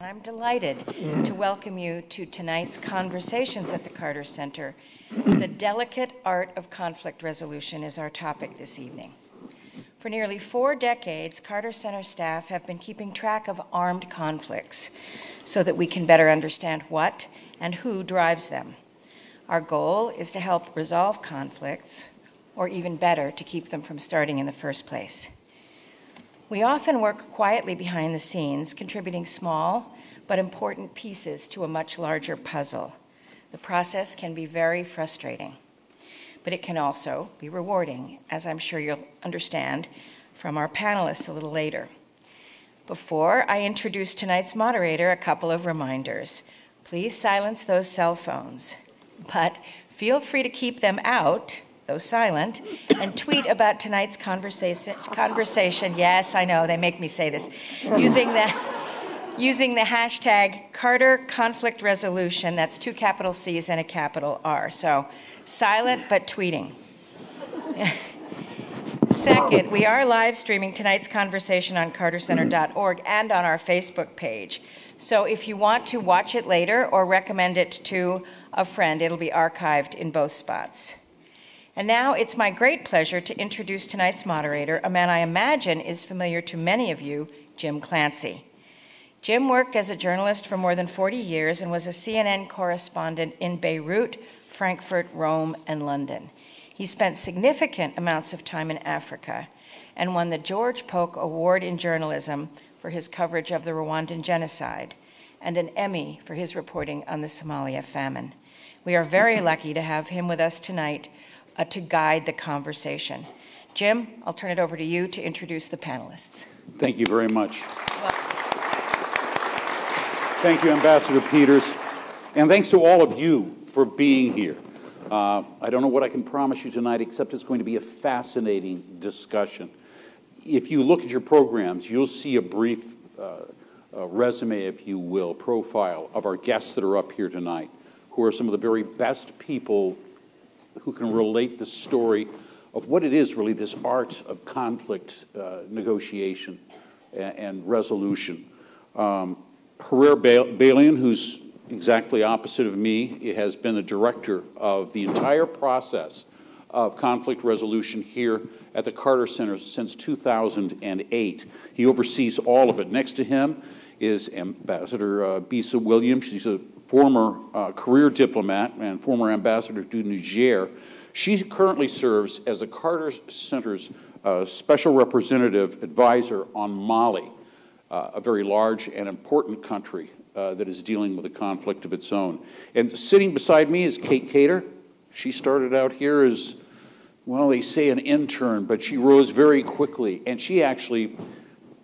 I'm delighted to welcome you to tonight's Conversations at the Carter Center. The delicate art of conflict resolution is our topic this evening. For nearly 4 decades, Carter Center staff have been keeping track of armed conflicts so that we can better understand what and who drives them. Our goal is to help resolve conflicts, or even better, to keep them from starting in the first place. We often work quietly behind the scenes, contributing small but important pieces to a much larger puzzle. The process can be very frustrating, but it can also be rewarding, as I'm sure you'll understand from our panelists a little later. Before I introduce tonight's moderator, a couple of reminders. Please silence those cell phones, but feel free to keep them out, though silent, and tweet about tonight's conversation. Yes, I know, they make me say this. Using the hashtag Carter Conflict Resolution. That's 2 capital C's and a capital R. So silent, but tweeting. Second, we are live streaming tonight's conversation on cartercenter.org and on our Facebook page. So if you want to watch it later or recommend it to a friend, it'll be archived in both spots. And now it's my great pleasure to introduce tonight's moderator, a man I imagine is familiar to many of you, Jim Clancy. Jim worked as a journalist for more than 40 years and was a CNN correspondent in Beirut, Frankfurt, Rome, and London. He spent significant amounts of time in Africa and won the George Polk Award in Journalism for his coverage of the Rwandan genocide and an Emmy for his reporting on the Somalia famine. We are very lucky to have him with us tonight to guide the conversation. Jim, I'll turn it over to you to introduce the panelists. Thank you very much. Thank you, Ambassador Peters. And thanks to all of you for being here. I don't know what I can promise you tonight, except it's going to be a fascinating discussion. If you look at your programs, you'll see a brief resume, if you will, profile of our guests that are up here tonight, who are some of the very best people who can relate the story of what it is, really, this art of conflict negotiation and resolution. Hrair Balian, who's exactly opposite of me, has been the director of the entire process of conflict resolution here at the Carter Center since 2008. He oversees all of it. Next to him is Ambassador Bisa Williams. She's a former career diplomat and former ambassador to Niger. She currently serves as the Carter Center's special representative advisor on Mali, a very large and important country that is dealing with a conflict of its own. And sitting beside me is Keator. She started out here as, well, they say an intern, but she rose very quickly. And she actually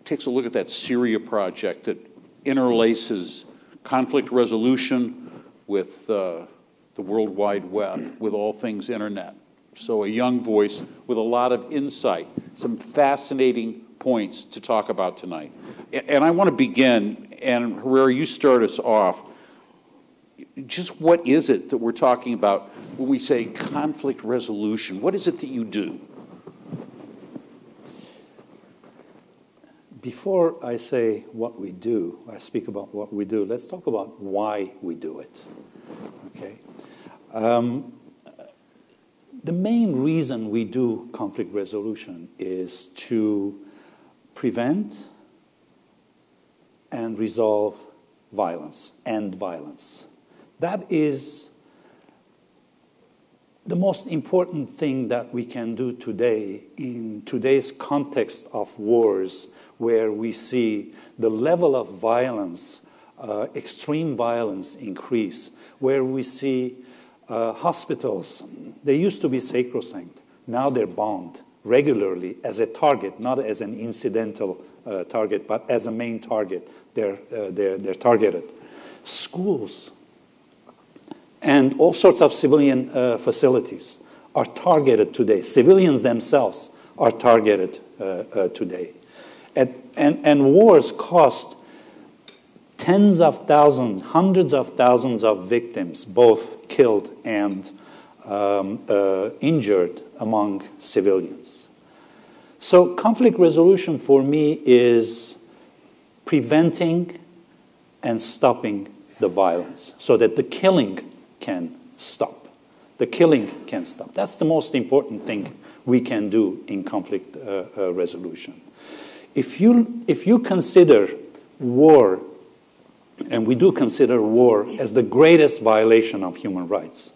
takes a look at that Syria project that interlaces conflict resolution with the World Wide Web, with all things internet. So a young voice with a lot of insight, some fascinating points to talk about tonight. And I want to begin, and Hrair, you start us off. Just what is it that we're talking about when we say conflict resolution? What is it that you do? Before I say what we do, I speak about what we do, let's talk about why we do it. Okay. The main reason we do conflict resolution is to prevent and resolve violence, end violence. That is the most important thing that we can do today in today's context of wars, where we see the level of violence, extreme violence increase, where we see hospitals, they used to be sacrosanct, now they're bombed regularly as a target, not as an incidental target, but as a main target. They're targeted. Schools and all sorts of civilian facilities are targeted today. Civilians themselves are targeted today. And wars cost tens of thousands, hundreds of thousands of victims, both killed and injured among civilians. So conflict resolution for me is preventing and stopping the violence so that the killing can stop. The killing can stop. That's the most important thing we can do in conflict resolution. If you consider war, and we do consider war as the greatest violation of human rights,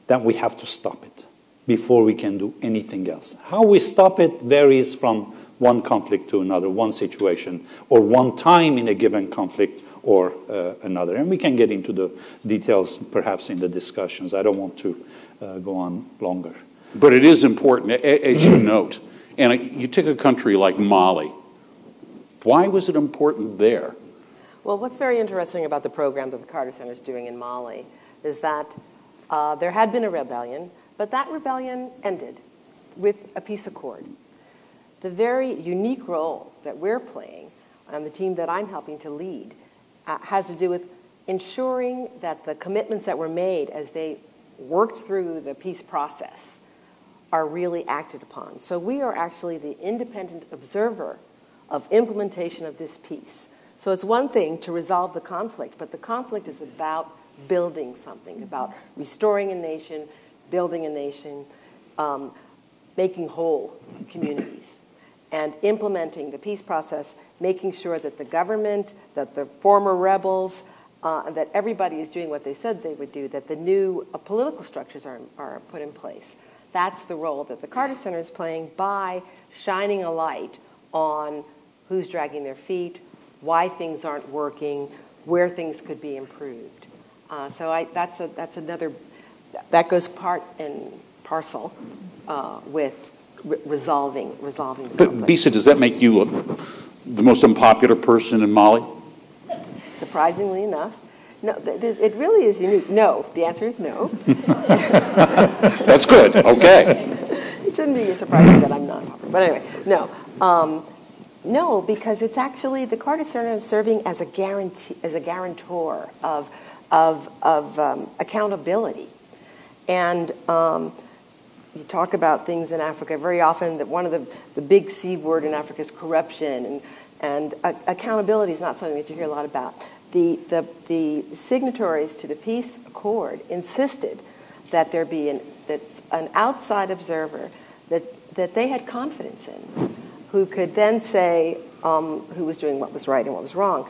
then we have to stop it before we can do anything else. How we stop it varies from one conflict to another, one situation, or one time in a given conflict or another. And we can get into the details perhaps in the discussions. I don't want to go on longer. But it is important, as you note. And you take a country like Mali. Why was it important there? Well, what's very interesting about the program that the Carter Center is doing in Mali is that there had been a rebellion, but that rebellion ended with a peace accord. The very unique role that we're playing on the team that I'm helping to lead has to do with ensuring that the commitments that were made as they worked through the peace process are really acted upon. So we are actually the independent observer of implementation of this peace. So it's one thing to resolve the conflict, but the conflict is about building something, about restoring a nation, building a nation, making whole communities, and implementing the peace process, making sure that the government, that the former rebels, that everybody is doing what they said they would do, that the new political structures are put in place. That's the role that the Carter Center is playing by shining a light on who's dragging their feet, why things aren't working, where things could be improved. That's another, that goes part and parcel with resolving the conflict. But Bisa, does that make you the most unpopular person in Mali? Surprisingly enough. No, it really is unique. No, the answer is no. That's good, okay. It shouldn't be surprising that I'm not popular. But anyway, no. No, because it's actually, the Carter Center is serving as a guarantor of accountability. And you talk about things in Africa very often, that one of the big C word in Africa is corruption, and accountability is not something that you hear a lot about. The signatories to the peace accord insisted that there be an outside observer that they had confidence in, who could then say who was doing what was right and what was wrong.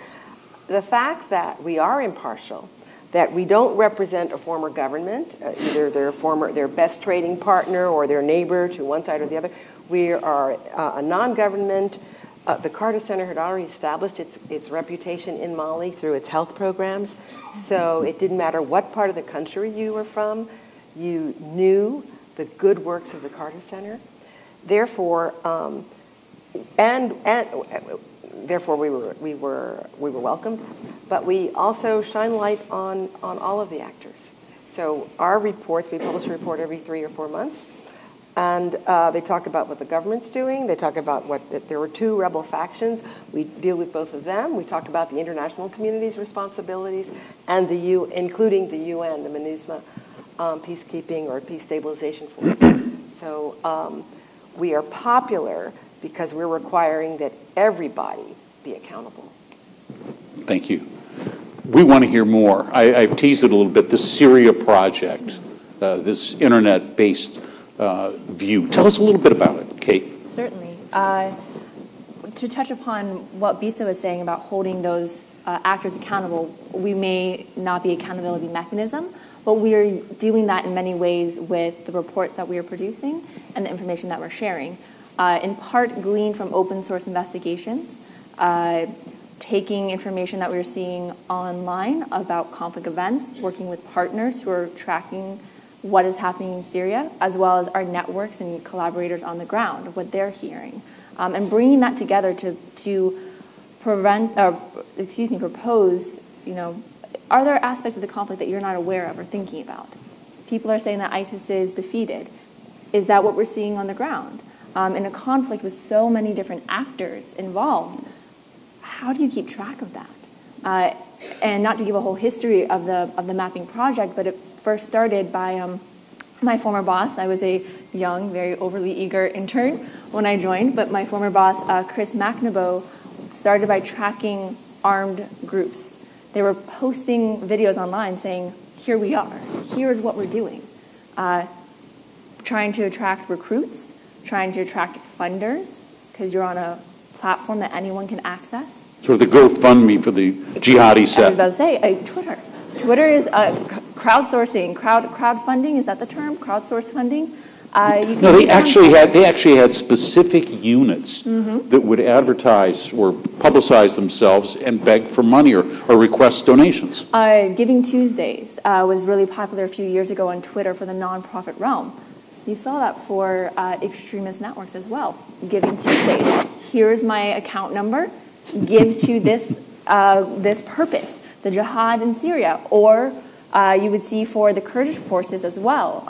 The fact that we are impartial, that we don't represent a former government, either their best trading partner or their neighbor to one side or the other. We are a non-government. The Carter Center had already established its reputation in Mali through its health programs, so it didn't matter what part of the country you were from, you knew the good works of the Carter Center. Therefore, therefore we were welcomed, but we also shine light on all of the actors. So our reports, we publish a report every 3 or 4 months. And they talk about what the government's doing. They talk about there were 2 rebel factions. We deal with both of them. We talk about the international community's responsibilities and including the UN, the MINUSMA peacekeeping or peace stabilization force. So we are popular because we're requiring that everybody be accountable. Thank you. We want to hear more. I've teased it a little bit, the Syria project, this internet-based view. Tell us a little bit about it, Kate. Certainly. To touch upon what Bisa was saying about holding those actors accountable, we may not be accountability mechanism, but we are doing that in many ways with the reports that we are producing and the information that we're sharing. In part gleaned from open source investigations, taking information that we're seeing online about conflict events, working with partners who are tracking what is happening in Syria, as well as our networks and collaborators on the ground, what they're hearing, and bringing that together to propose, are there aspects of the conflict that you're not aware of or thinking about? People are saying that ISIS is defeated. Is that what we're seeing on the ground? In a conflict with so many different actors involved, how do you keep track of that? And not to give a whole history of the mapping project, but it first started by my former boss. I was a young, very overly eager intern when I joined, but my former boss, Chris McNaboe, started by tracking armed groups. They were posting videos online saying, here we are, here's what we're doing. Trying to attract recruits, trying to attract funders, because you're on a platform that anyone can access. Sort of the GoFundMe for the jihadi set. I was about to say, Twitter. Twitter is crowdsourcing, crowdfunding, is that the term? Crowdsource funding? No, they actually had specific units that would advertise or publicize themselves and beg for money or request donations. Giving Tuesdays was really popular a few years ago on Twitter for the nonprofit realm. You saw that for extremist networks as well. Giving Tuesdays. Here's my account number. Give to this this purpose, the jihad in Syria, or you would see for the Kurdish forces as well,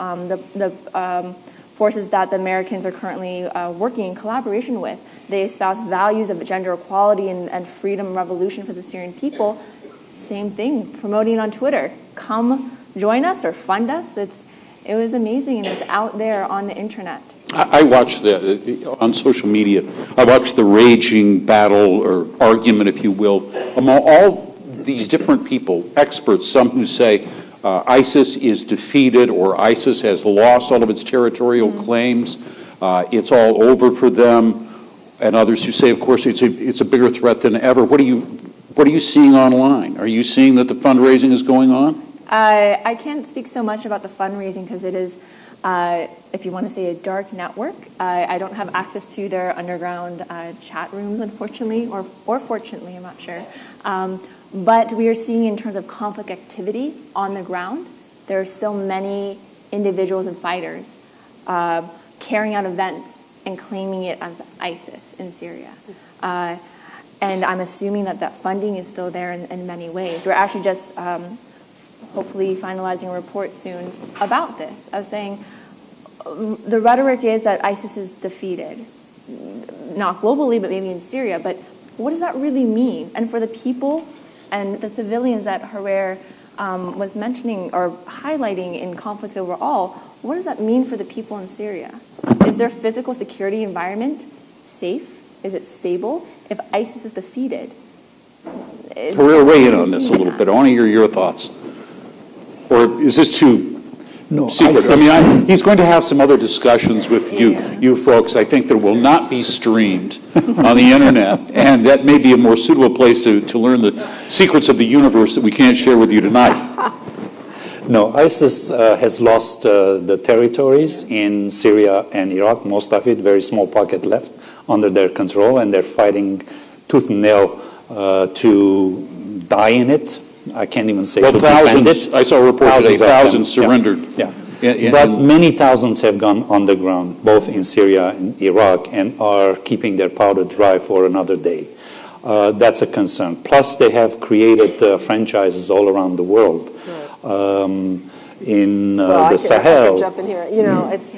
the forces that the Americans are currently working in collaboration with. They espouse values of gender equality and freedom revolution for the Syrian people. Same thing, promoting on Twitter. Come join us or fund us. It was amazing, and it's out there on the internet. I watched on social media, I watched the raging battle or argument, if you will, among all these different people, experts, some who say ISIS is defeated or ISIS has lost all of its territorial claims, it's all over for them, and others who say, of course, it's a bigger threat than ever. What are you seeing online? Are you seeing that the fundraising is going on? I can't speak so much about the fundraising because it is, if you want to say, a dark network. I don't have access to their underground chat rooms, unfortunately, or fortunately, I'm not sure. But we are seeing in terms of conflict activity on the ground, there are still many individuals and fighters carrying out events and claiming it as ISIS in Syria. And I'm assuming that funding is still there in many ways. We're actually just hopefully finalizing a report soon about this. I was saying the rhetoric is that ISIS is defeated, not globally, but maybe in Syria. But what does that really mean? And for the people and the civilians that Hrair was mentioning or highlighting in conflict overall, what does that mean for the people in Syria? Is their physical security environment safe? Is it stable? If ISIS is defeated? Hrair, weigh in on this a little bit. I want to hear your thoughts. Or is this too secret? I mean, he's going to have some other discussions with you folks, I think, that will not be streamed on the internet, and that may be a more suitable place to learn the secrets of the universe that we can't share with you tonight. No, ISIS has lost the territories in Syria and Iraq, most of it, very small pocket left under their control, and they're fighting tooth and nail to die in it. I can't even say to defend it. I saw a report today, thousands surrendered. Yeah. But many thousands have gone underground, both in Syria and Iraq, and are keeping their powder dry for another day. That's a concern. Plus, they have created franchises all around the world. In the Sahel. I can jump in here. You know, it's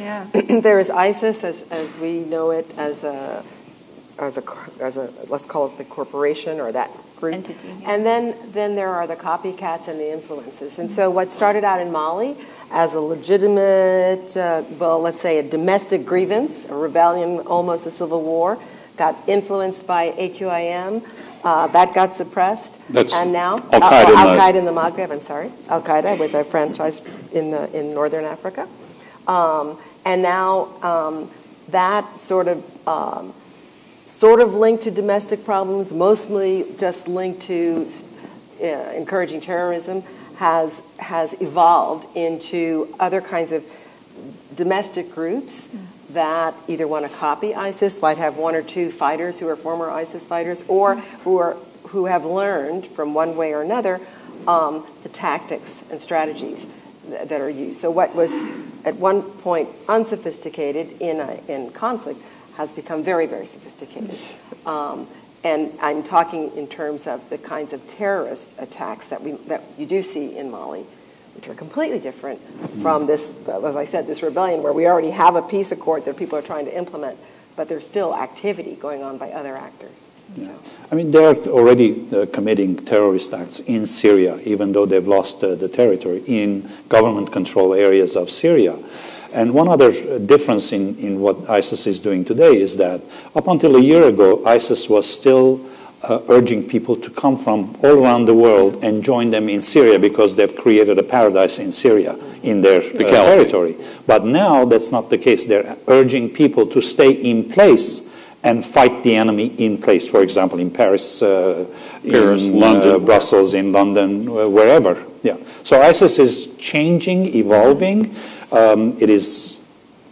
there is ISIS as we know it as a let's call it the corporation or that group entity, and then there are the copycats and the influences. And so what started out in Mali as a legitimate, well, let's say a domestic grievance, a rebellion, almost a civil war, got influenced by AQIM. That got suppressed. And now Al-Qaeda in the Maghreb. I'm sorry, Al-Qaeda with a franchise in northern Africa, and now that sort of linked to domestic problems, mostly just linked to encouraging terrorism, has evolved into other kinds of domestic groups that either want to copy ISIS, might have one or two fighters who are former ISIS fighters, or who have learned from one way or another the tactics and strategies that are used. So what was at one point unsophisticated in conflict has become very, very sophisticated. And I'm talking in terms of the kinds of terrorist attacks that you do see in Mali, which are completely different from this, as I said, this rebellion where we already have a peace accord that people are trying to implement, but there's still activity going on by other actors. Yeah. I mean, they're already committing terrorist acts in Syria, even though they've lost the territory in government-controlled areas of Syria. And one other difference in what ISIS is doing today is that up until a year ago, ISIS was still urging people to come from all around the world and join them in Syria because they've created a paradise in Syria, in their territory. But now that's not the case. They're urging people to stay in place and fight the enemy in place. For example, in Paris, in London, Brussels, in London, wherever. Yeah. So ISIS is changing, evolving. It is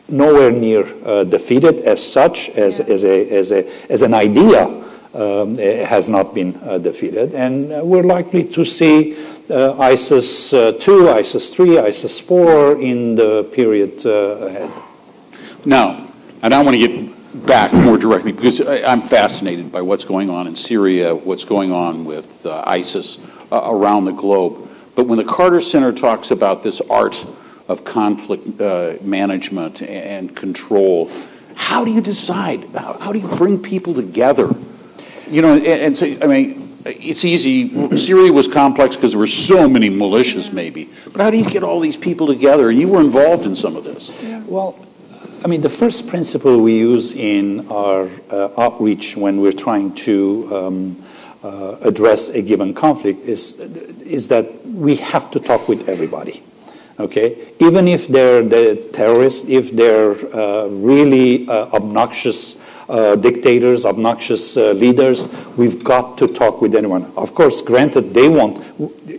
nowhere near defeated as such, as an idea. It has not been defeated, and we're likely to see ISIS 2, ISIS 3, ISIS 4 in the period ahead. Now, and I want to get back more directly because I'm fascinated by what's going on in Syria, what's going on with ISIS around the globe. But when the Carter Center talks about this art of conflict management and control, how do you decide? How do you bring people together? You know, and say, I mean, it's easy. Syria was complex because there were so many militias, maybe. But how do you get all these people together? And you were involved in some of this. Yeah. Well, I mean, the first principle we use in our outreach when we're trying to address a given conflict is that we have to talk with everybody. Okay, even if they're the terrorists, if they're really obnoxious dictators, obnoxious leaders, we've got to talk with anyone. Of course, granted,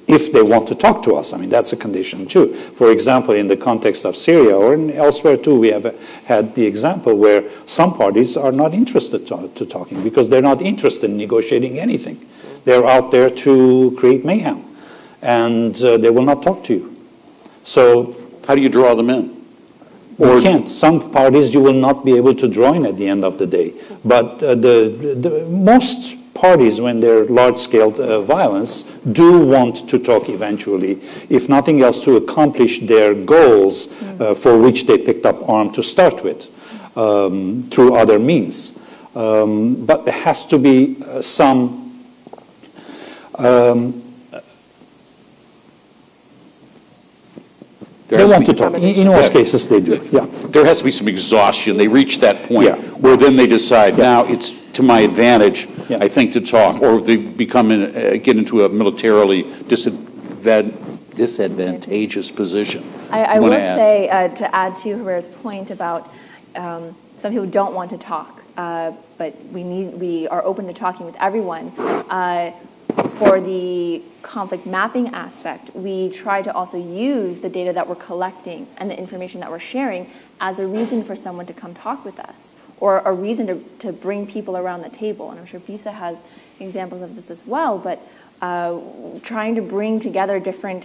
if they want to talk to us. I mean, that's a condition too. For example, in the context of Syria or elsewhere too, we have had the example where some parties are not interested to talking because they're not interested in negotiating anything. They're out there to create mayhem, and they will not talk to you. So how do you draw them in? You can't. Some parties you will not be able to join at the end of the day. But the most parties, when they're large-scale violence, do want to talk eventually, if nothing else, to accomplish their goals for which they picked up arms to start with, through other means. But there has to be some they want to talk. In most cases, they do. Yeah. There has to be some exhaustion. They reach that point where then they decide, now it's to my advantage, I think, to talk. Or they become get into a militarily disadvantageous position. I will say, to add to Hrair's point about some people don't want to talk, but we are open to talking with everyone. For the conflict mapping aspect, we try to also use the data that we're collecting and the information that we're sharing as a reason for someone to come talk with us, or a reason to bring people around the table. And I'm sure Bisa has examples of this as well, but trying to bring together different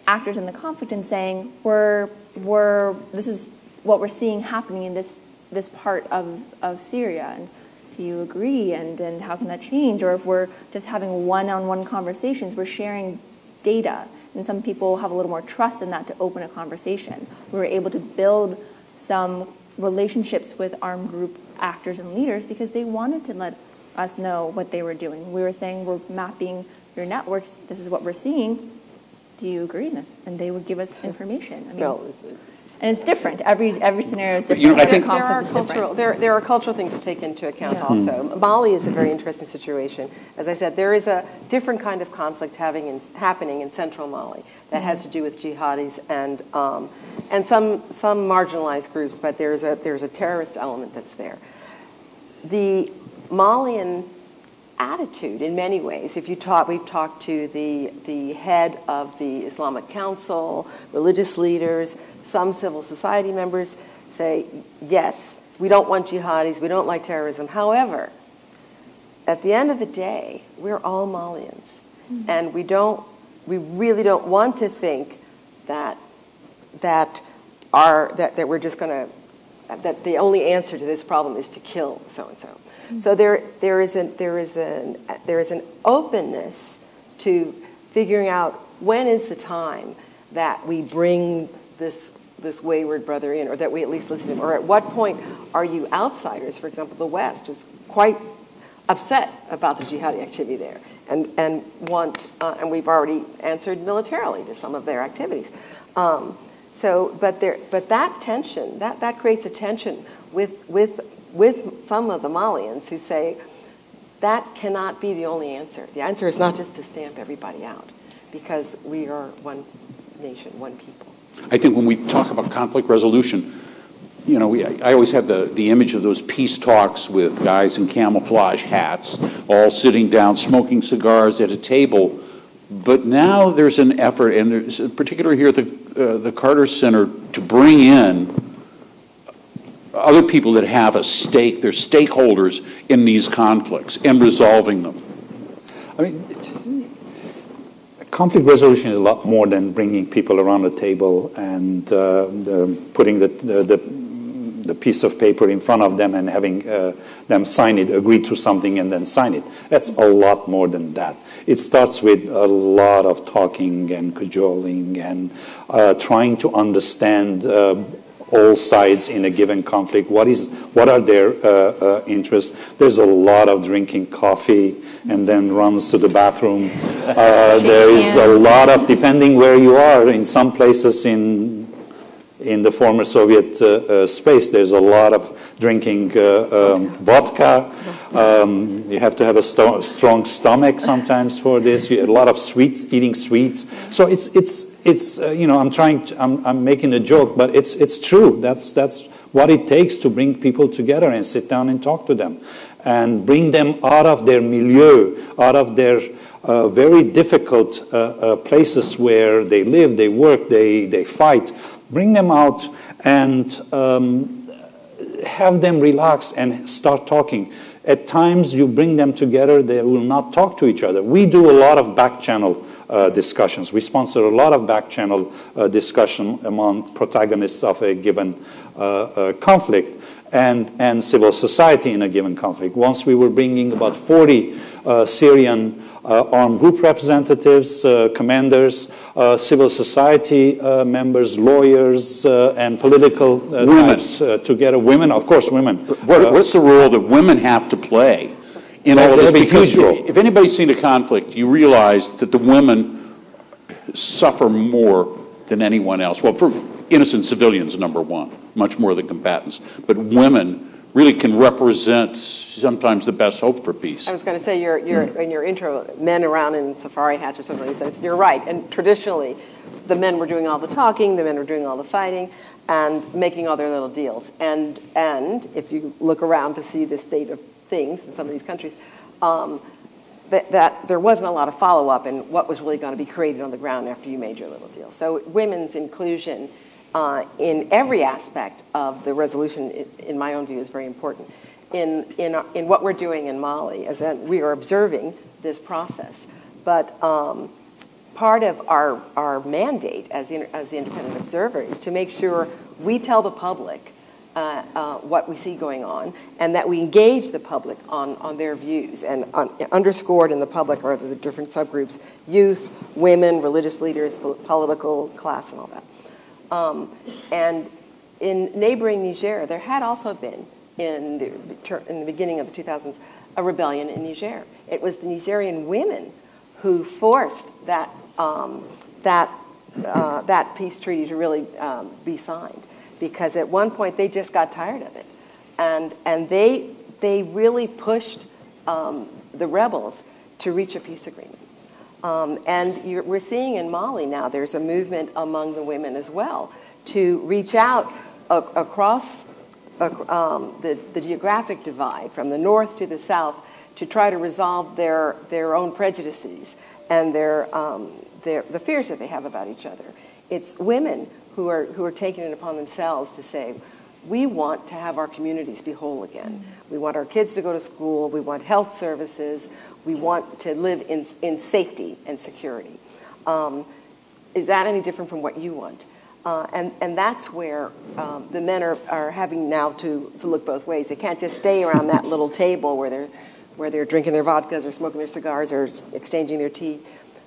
actors in the conflict and saying, this is what we're seeing happening in this part of Syria. And do you agree, and how can that change? Or if we're just having one-on-one conversations, we're sharing data, and some people have a little more trust in that to open a conversation. We were able to build some relationships with armed group actors and leaders because they wanted to let us know what they were doing. We were saying, we're mapping your networks, this is what we're seeing, do you agree in this? And they would give us information. I mean, and it's different. Every scenario is different. You know, I think there are cultural things to take into account also. Mali is a very interesting situation. As I said, there is a different kind of conflict happening in central Mali that has to do with jihadis and some marginalized groups, but there's a terrorist element that's there. The Malian attitude, in many ways, we've talked to the head of the Islamic Council, religious leaders, some civil society members say, yes, we don't want jihadis, we don't like terrorism. However, at the end of the day, we're all Malians. And we really don't want to think that we're just going to, that the only answer to this problem is to kill so-and-so. So there is an openness to figuring out when is the time that we bring this wayward brother in, or that we at least listen to him, or at what point are you outsiders? For example, the West is quite upset about the jihadi activity there, and we've already answered militarily to some of their activities. But that tension, that creates a tension with some of the Malians who say, that cannot be the only answer. The answer is not just to stamp everybody out, because we are one nation, one people. I think when we talk about conflict resolution, you know, I always have the image of those peace talks with guys in camouflage hats, all sitting down, smoking cigars at a table. But now there's an effort, and there's particularly here at the Carter Center, to bring in other people that have a stake, they're stakeholders in these conflicts and resolving them. I mean, conflict resolution is a lot more than bringing people around a table and putting the piece of paper in front of them and having them sign it, agree to something, and then sign it. That's a lot more than that. It starts with a lot of talking and cajoling and trying to understand all sides in a given conflict. What are their interests? There's a lot of drinking coffee and then runs to the bathroom. There is a lot of, depending where you are, in some places in the former Soviet space, there's a lot of drinking vodka. You have to have a strong stomach sometimes for this. A lot of sweets, eating sweets. So it's you know, I'm making a joke, but it's true. That's what it takes to bring people together and sit down and talk to them, and bring them out of their milieu, out of their very difficult places where they live, they work, they fight. Bring them out and have them relax and start talking. At times you bring them together, they will not talk to each other. We do a lot of back channel discussions. We sponsor a lot of back channel discussion among protagonists of a given conflict and civil society in a given conflict. Once we were bringing about 40 Syrian armed group representatives, commanders, civil society members, lawyers, and political types together. Women, of course, women. What's the role that women have to play in all of this? Because if anybody's seen a conflict, you realize that the women suffer more than anyone else. Well, for innocent civilians, number one, much more than combatants. But women really can represent sometimes the best hope for peace. I was going to say, in your intro, men around in safari hats or something like that. You're right. And traditionally, the men were doing all the talking, the men were doing all the fighting, and making all their little deals. And if you look around to see the state of things in some of these countries, that there wasn't a lot of follow-up in what was really going to be created on the ground after you made your little deal. So women's inclusion in every aspect of the resolution, in my own view, is very important. In what we're doing in Mali, as we are observing this process, but part of our mandate as the independent observer is to make sure we tell the public what we see going on, and that we engage the public on their views. And underscored in the public are the different subgroups: youth, women, religious leaders, political class, and all that. And in neighboring Niger, there had also been, in the beginning of the 2000s, a rebellion in Niger. It was the Nigerian women who forced that peace treaty to really be signed, because at one point they just got tired of it, and they really pushed the rebels to reach a peace agreement. And we're seeing in Mali now, there's a movement among the women as well to reach out across the geographic divide from the north to the south to try to resolve their own prejudices and the fears that they have about each other. It's women who are taking it upon themselves to say, we want to have our communities be whole again. We want our kids to go to school. We want health services. We want to live in safety and security. Is that any different from what you want? And that's where the men are having now to look both ways. They can't just stay around that little table where they're drinking their vodkas or smoking their cigars or exchanging their tea.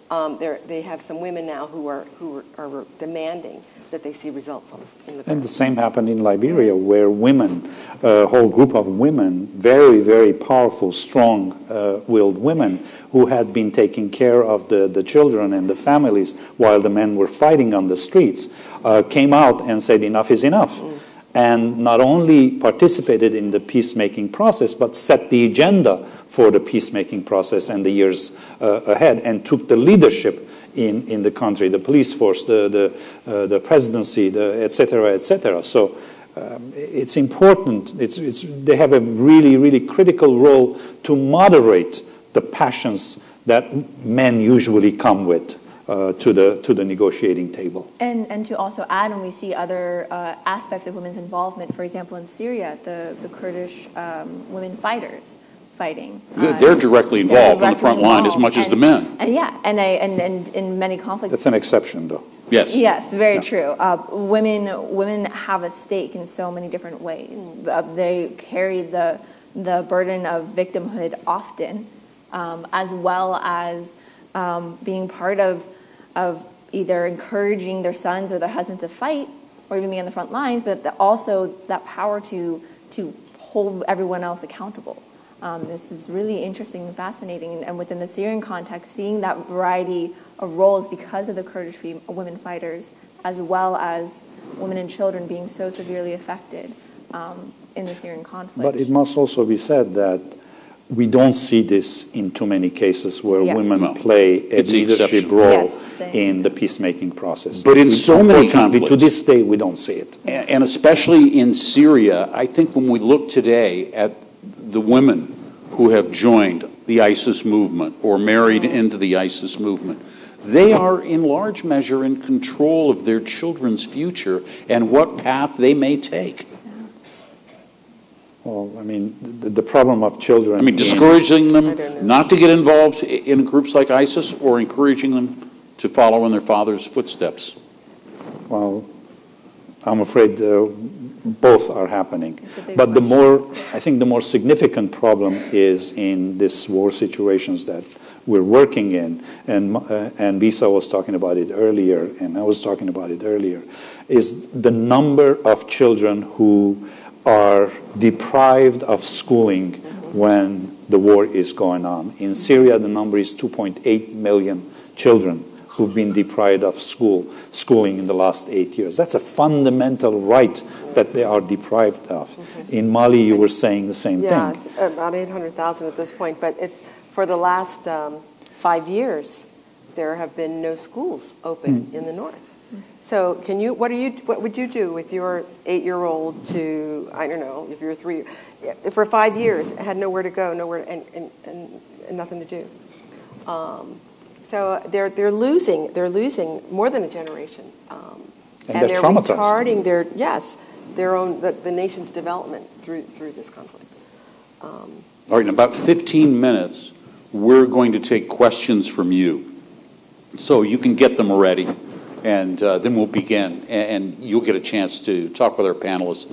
They have some women now who are demanding that they see results in the ground. And the same happened in Liberia, where women, a whole group of women, very, very powerful, strong-willed women, who had been taking care of the children and the families while the men were fighting on the streets, came out and said enough is enough. And not only participated in the peacemaking process, but set the agenda for the peacemaking process and the years ahead, and took the leadership in the country, the police force, the presidency, et cetera, et cetera. So it's important. They have a really, really critical role to moderate the passions that men usually come with to the negotiating table. And to also add, when we see other aspects of women's involvement, for example, in Syria, the Kurdish women fighters fighting. They're directly involved on the front line as much as the men. And in many conflicts. That's an exception, though. Yes. Yes, very true. Women have a stake in so many different ways. They carry the burden of victimhood often, as well as being part of either encouraging their sons or their husbands to fight, or even be on the front lines, but also that power to hold everyone else accountable. This is really interesting and fascinating, and within the Syrian context, seeing that variety of roles because of the Kurdish women fighters, as well as women and children being so severely affected in the Syrian conflict. But it must also be said that we don't see this in too many cases where women play a leadership role in the peacemaking process. But in so many conflicts, to this day, we don't see it. And especially in Syria, I think when we look today at the women who have joined the ISIS movement or married into the ISIS movement, they are in large measure in control of their children's future and what path they may take. Well, I mean, the problem of children... I mean, discouraging them not to get involved in groups like ISIS, or encouraging them to follow in their father's footsteps? Well, I'm afraid both are happening. But I think the more significant problem is in these war situations that we're working in, and Bisa was talking about it earlier, and I was talking about it earlier, is the number of children who are deprived of schooling when the war is going on. In Syria, the number is 2.8 million children who've been deprived of schooling in the last 8 years. That's a fundamental right that they are deprived of. In Mali, you were saying the same thing. Yeah, it's about 800,000 at this point, but it's for the last 5 years, there have been no schools open in the north. So what would you do with your 8-year-old to, I don't know, if you're 3, for 5 years, had nowhere to go, and nothing to do. So they're losing more than a generation. And they're traumatized. Retarding the nation's development through this conflict. All right, in about 15 minutes, we're going to take questions from you. So you can get them ready, and then we'll begin, and you'll get a chance to talk with our panelists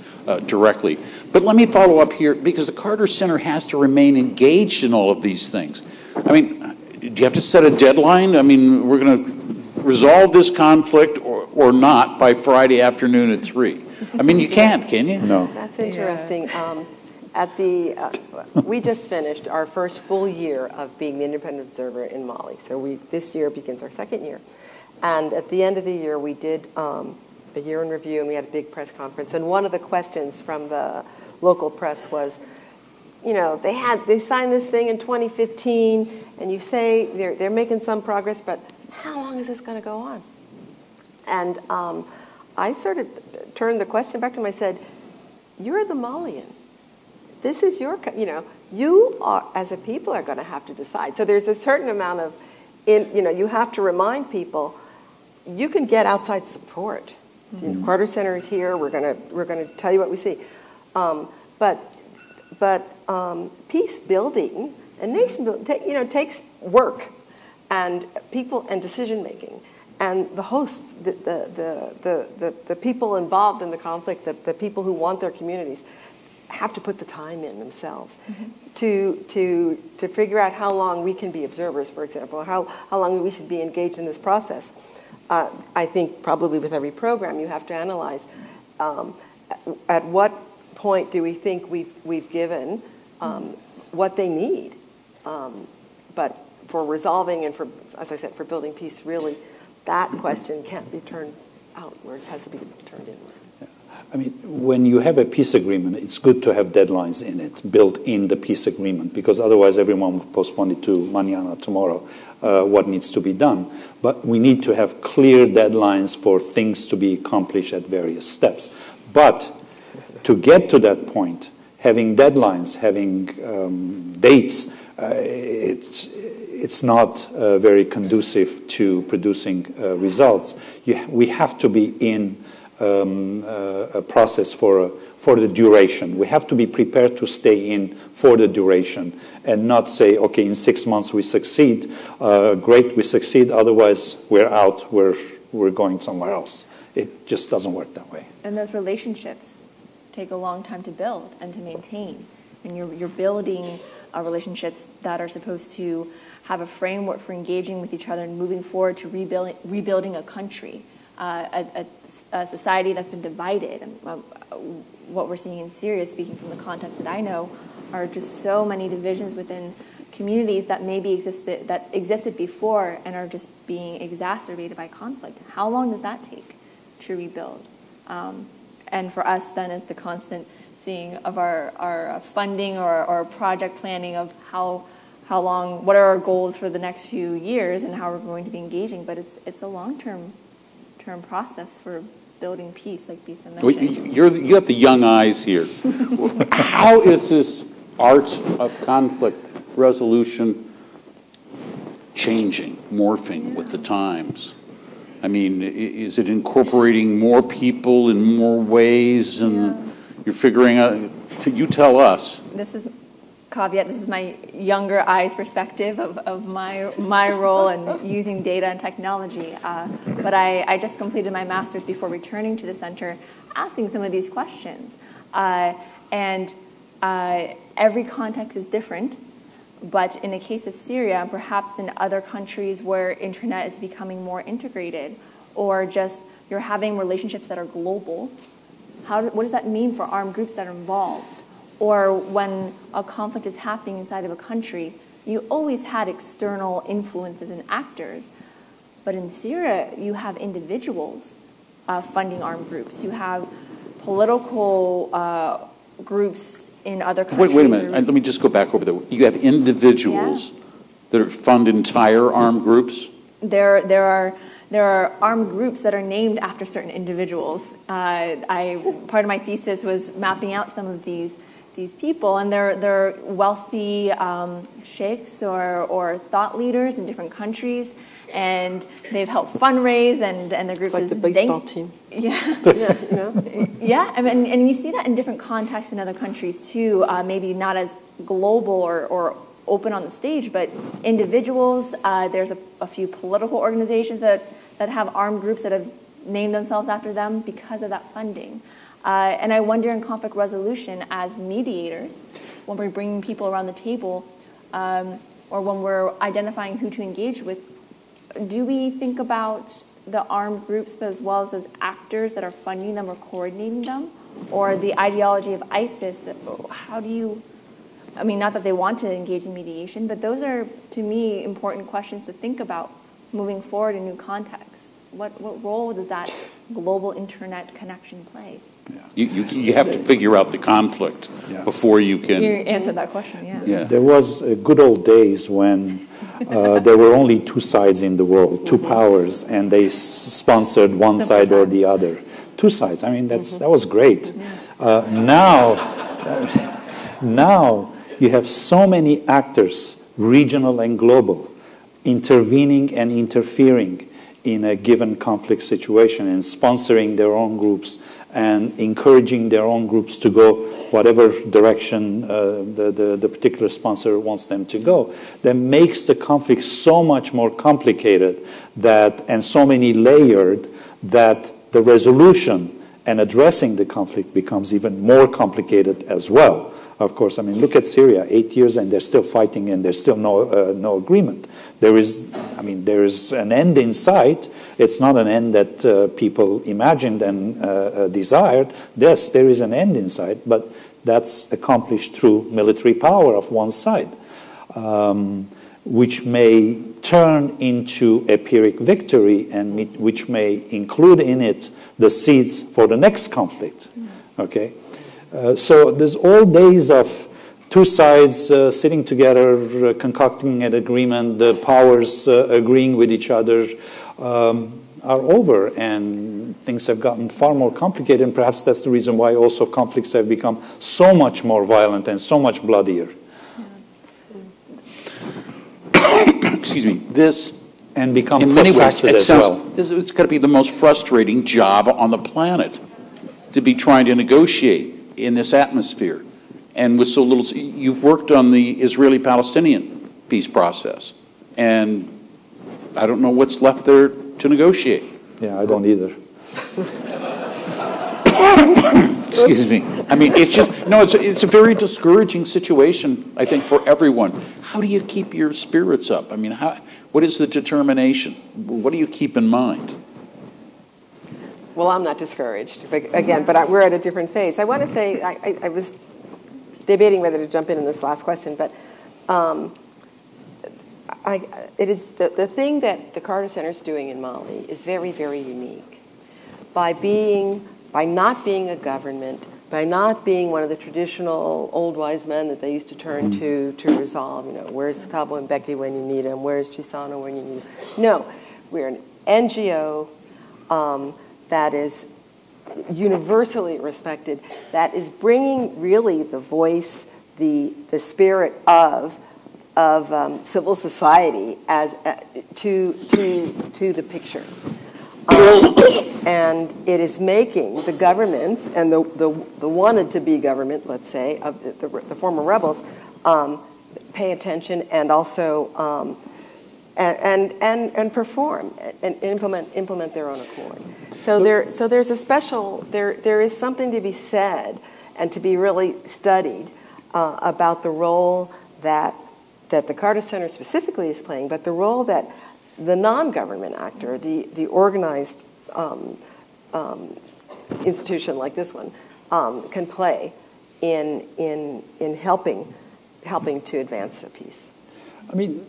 directly. But let me follow up here, because the Carter Center has to remain engaged in all of these things. I mean, do you have to set a deadline? I mean, we're going to resolve this conflict or not by Friday afternoon at 3. I mean, you can't, can you? No. That's interesting. We just finished our first full year of being the independent observer in Mali. So this year begins our 2nd year. And at the end of the year, we did a year in review, and we had a big press conference. And one of the questions from the local press was, you know, they signed this thing in 2015, and you say they're making some progress, but how long is this going to go on? And I sort of turned the question back to him. I said, you're the Malian. This is your, you are, as a people, are going to have to decide. So there's a certain amount of, you have to remind people, you can get outside support. The Carter Center is here. We're going to tell you what we see. But peace building and nation building, takes work, and people and decision making, and the hosts, the people involved in the conflict, the people who want their communities, have to put the time in themselves to figure out how long we can be observers, for example, how long we should be engaged in this process. I think probably with every program you have to analyze at what point do we think we've given what they need, but for resolving and for, as I said, for building peace, really, that question can't be turned outward; it has to be turned inward. I mean, when you have a peace agreement, it's good to have deadlines in it, built in the peace agreement, because otherwise everyone will postpone it to mañana, tomorrow, what needs to be done. But we need to have clear deadlines for things to be accomplished at various steps. But to get to that point, having deadlines, having dates, it's not very conducive to producing results. We have to be in a process for the duration. We have to be prepared to stay in for the duration and not say, okay, in 6 months we succeed, great, we succeed, otherwise we're out, we're going somewhere else. It just doesn't work that way. And those relationships take a long time to build and to maintain. And you're building relationships that are supposed to have a framework for engaging with each other and moving forward to rebuilding a country. A society that's been divided. What we're seeing in Syria, speaking from the context that I know, are just so many divisions within communities that maybe existed before and are just being exacerbated by conflict. How long does that take to rebuild? And for us, then, is the constant seeing of our funding or project planning of how long, what are our goals for the next few years and how we're going to be engaging. But it's a long-term process for building peace, like Bisa mentioned. You have the young eyes here. How is this art of conflict resolution changing, morphing with the times? I mean, is it incorporating more people in more ways, and you're figuring out? You tell us. This is caveat. This is my younger eyes perspective of my role in using data and technology. But I just completed my master's before returning to the center, asking some of these questions. And every context is different. But in the case of Syria, and perhaps in other countries where internet is becoming more integrated, or just you're having relationships that are global, what does that mean for armed groups that are involved? Or when a conflict is happening inside of a country, you always had external influences and actors. But in Syria, you have individuals funding armed groups. You have political groups in other countries. Wait a minute. Let me just go back over there. You have individuals that fund entire armed groups? There are armed groups that are named after certain individuals. Part of my thesis was mapping out some of these people, and they're wealthy sheikhs or thought leaders in different countries, and they've helped fundraise, and their group it's like is the baseball team. Yeah, I mean, and you see that in different contexts in other countries too. Maybe not as global or open on the stage, but individuals. There's a few political organizations that have armed groups that have named themselves after them because of that funding. And I wonder in conflict resolution, as mediators, when we're bringing people around the table, or when we're identifying who to engage with, do we think about the armed groups as well as those actors that are funding them or coordinating them? Or the ideology of ISIS, how do you, I mean, not that they want to engage in mediation, but those are, to me, important questions to think about moving forward in new contexts. What role does that global internet connection play? You have to figure out the conflict before you can... You answered that question, yeah. There was good old days when there were only two sides in the world, two powers, and they sponsored one side or the other. Two sides. I mean, that was great. Now you have so many actors, regional and global, intervening and interfering in a given conflict situation and sponsoring their own groups and encouraging their own groups to go whatever direction the particular sponsor wants them to go. That makes the conflict so much more complicated and so many layered that the resolution and addressing the conflict becomes even more complicated as well. Of course, I mean, look at Syria, 8 years and they're still fighting and there's still no agreement. There is an end in sight. It's not an end that people imagined and desired. Yes, there is an end in sight, but that's accomplished through military power of one side. which may turn into a Pyrrhic victory and which may include in it the seeds for the next conflict. Okay, so there's all days of two sides sitting together, concocting an agreement, the powers agreeing with each other are over, and things have gotten far more complicated, and perhaps that's the reason why also conflicts have become so much more violent and so much bloodier. Excuse me, this, and become in many ways, as well. It's got to be the most frustrating job on the planet, to be trying to negotiate in this atmosphere. And with so little, you've worked on the Israeli-Palestinian peace process, and I don't know what's left there to negotiate. Yeah, I don't either. Excuse me. I mean, it's just, no, it's a very discouraging situation, I think, for everyone. How do you keep your spirits up? I mean, what is the determination? What do you keep in mind? Well, I'm not discouraged, again, but we're at a different phase. I want to say, I was debating whether to jump in this last question, but it is the thing that the Carter Center is doing in Mali is very, very unique. By not being a government, by not being one of the traditional old wise men that they used to turn to resolve, where's Thabo Mbeki when you need him, where's Chisano when you need him. No, we're an NGO that is universally respected, that is bringing really the voice, the spirit of civil society as to the picture. And it is making the governments and the wanted-to-be government, let's say, of the former rebels, pay attention and also and perform and implement their own accord. So there's a special there is something to be said and to be really studied about the role that the Carter Center specifically is playing, but the role that the non-government actor, the organized institution like this one, can play in helping to advance the peace. I mean,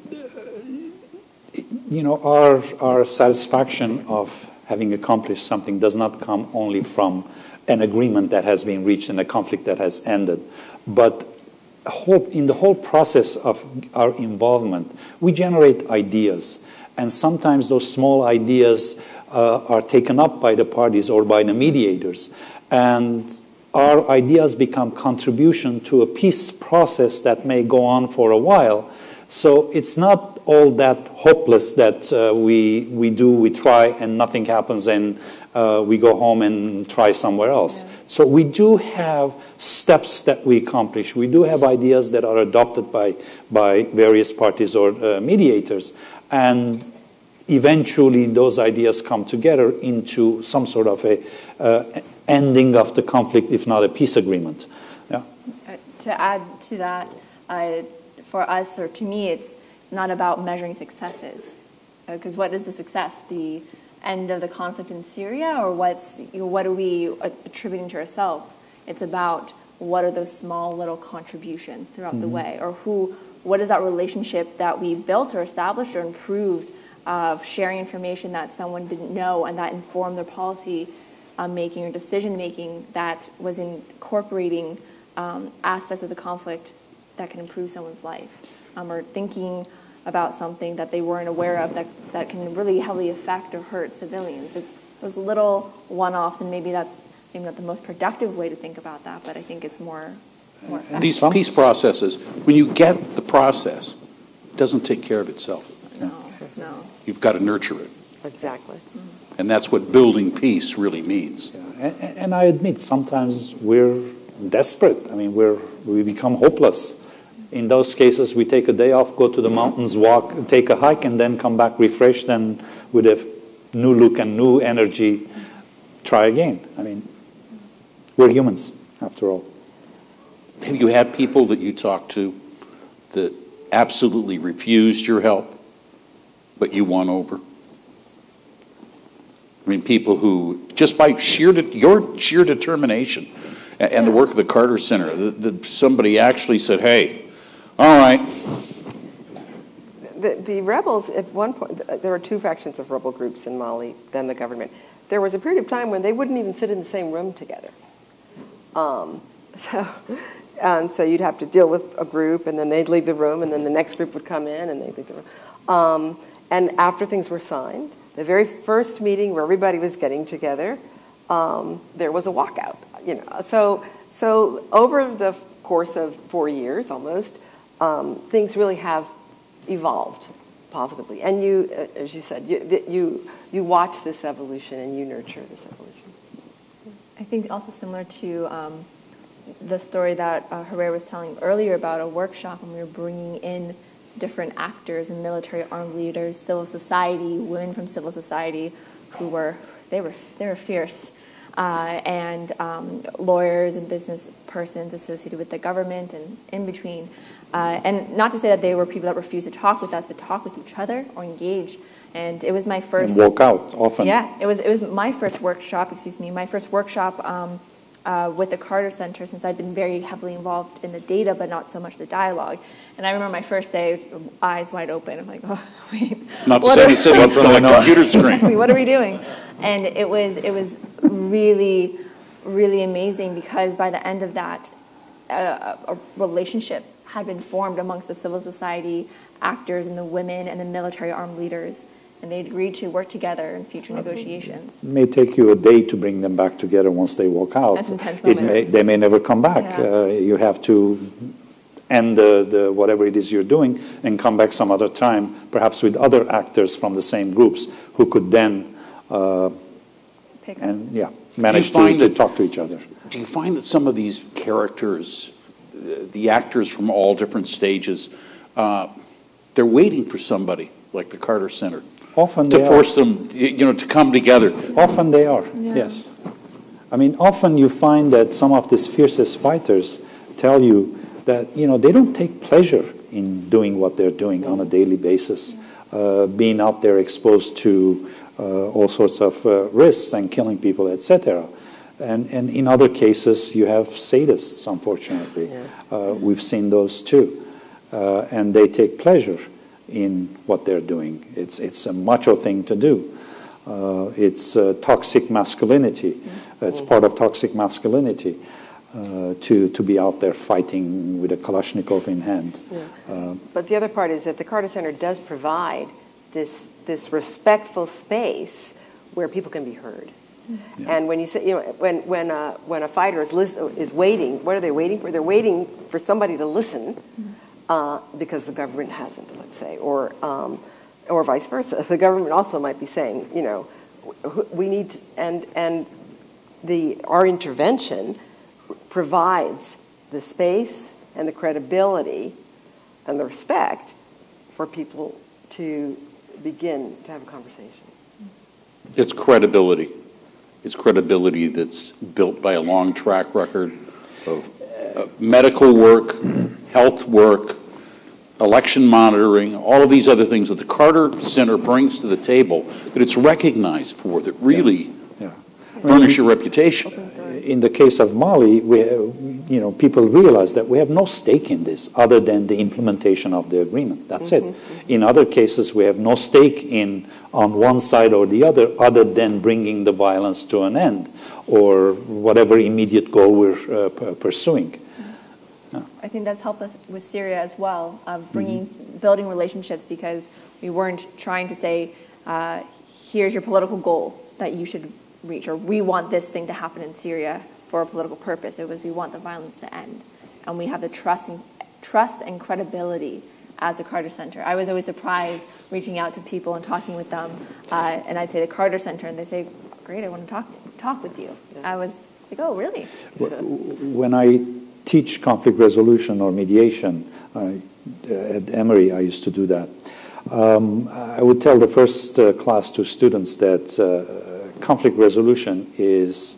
our satisfaction of having accomplished something does not come only from an agreement that has been reached and a conflict that has ended, but in the whole process of our involvement, we generate ideas. And sometimes those small ideas are taken up by the parties or by the mediators. And our ideas become contribution to a peace process that may go on for a while. So it's not all that hopeless that we try and nothing happens and we go home and try somewhere else. Yeah. So we do have steps that we accomplish. We do have ideas that are adopted by various parties or mediators. And eventually those ideas come together into some sort of a ending of the conflict, if not a peace agreement. Yeah. To add to that, for us, or to me, it's not about measuring successes. Because what is the success? The end of the conflict in Syria, or what are we attributing to ourselves? It's about what are those small little contributions throughout the way, or what is that relationship that we built or established or improved of sharing information that someone didn't know and that informed their policy making or decision making that was incorporating aspects of the conflict that can improve someone's life, or thinking about something that they weren't aware of that can really heavily affect or hurt civilians. It's those little one-offs, and maybe that's maybe not the most productive way to think about that, but I think it's more effective. These peace processes, when you get the process, it doesn't take care of itself. No. You've got to nurture it. Exactly. Mm-hmm. And that's what building peace really means. Yeah. And I admit, sometimes we're desperate. I mean, we become hopeless. In those cases, we take a day off, go to the mountains, walk, take a hike, and then come back refreshed and with a new look and new energy, try again. I mean, we're humans, after all. Have you had people that you talked to that absolutely refused your help, but you won over? I mean, people who, just by your sheer determination and the work of the Carter Center, somebody actually said, hey, all right. the rebels, at one point, there were two factions of rebel groups in Mali, then the government. There was a period of time when they wouldn't even sit in the same room together. So you'd have to deal with a group, and then they'd leave the room, and then the next group would come in, and they'd leave the room. And after things were signed, the very first meeting where everybody was getting together, there was a walkout. So over the course of 4 years, almost, things really have evolved positively. And you, as you said, you watch this evolution and you nurture this evolution. I think also similar to the story that Hrair was telling earlier about a workshop, and we were bringing in different actors and military armed leaders, civil society, women from civil society, who were fierce, and lawyers and business persons associated with the government and in between. And not to say that they were people that refused to talk with us, but talk with each other or engage. And it was my first... And walk out often. Yeah, it was my first workshop, my first workshop with the Carter Center, since I'd been very heavily involved in the data, but not so much the dialogue. And I remember my first day, eyes wide open. I'm like, oh, wait. Not to say sitting in front of a computer screen. Exactly, what are we doing? And it was really, really amazing, because by the end of that, a relationship had been formed amongst the civil society actors and the women and the military armed leaders, and they agreed to work together in future negotiations. It may take you a day to bring them back together once they walk out. That's intense moments. They may never come back. Yeah. You have to end the whatever it is you're doing and come back some other time, perhaps with other actors from the same groups who could then manage to talk to each other. Do you find that some of these characters, the actors from all different stages, they're waiting for somebody like the Carter Center to force them, to come together? Often they are, yes. I mean, often you find that some of these fiercest fighters tell you that, they don't take pleasure in doing what they're doing on a daily basis, being out there exposed to all sorts of risks and killing people, etc. And in other cases, you have sadists, unfortunately. We've seen those too. And they take pleasure in what they're doing. It's a macho thing to do. It's toxic masculinity. It's part of toxic masculinity to be out there fighting with a Kalashnikov in hand. But the other part is that the Carter Center does provide this respectful space where people can be heard. And when you say, when a fighter is waiting, what are they waiting for? They're waiting for somebody to listen because the government hasn't, let's say, or vice versa. The government also might be saying, we need to, and our intervention provides the space and the credibility and the respect for people to begin to have a conversation. It's credibility. It's credibility that's built by a long track record of medical work, health work, election monitoring, all of these other things that the Carter Center brings to the table that it's recognized for, that really furnish your reputation. In the case of Mali, people realize that we have no stake in this other than the implementation of the agreement. That's it. In other cases, we have no stake on one side or the other than bringing the violence to an end or whatever immediate goal we're pursuing. I think that's helped us with Syria as well, building relationships, because we weren't trying to say, here's your political goal that you should reach, or we want this thing to happen in Syria for a political purpose. It was, we want the violence to end. And we have the trust and credibility as the Carter Center. I was always surprised reaching out to people and talking with them, and I'd say the Carter Center, and they say, great, I want to talk with you. I was like, oh, really? When I teach conflict resolution or mediation at Emory, I used to do that. I would tell the first class to students that conflict resolution is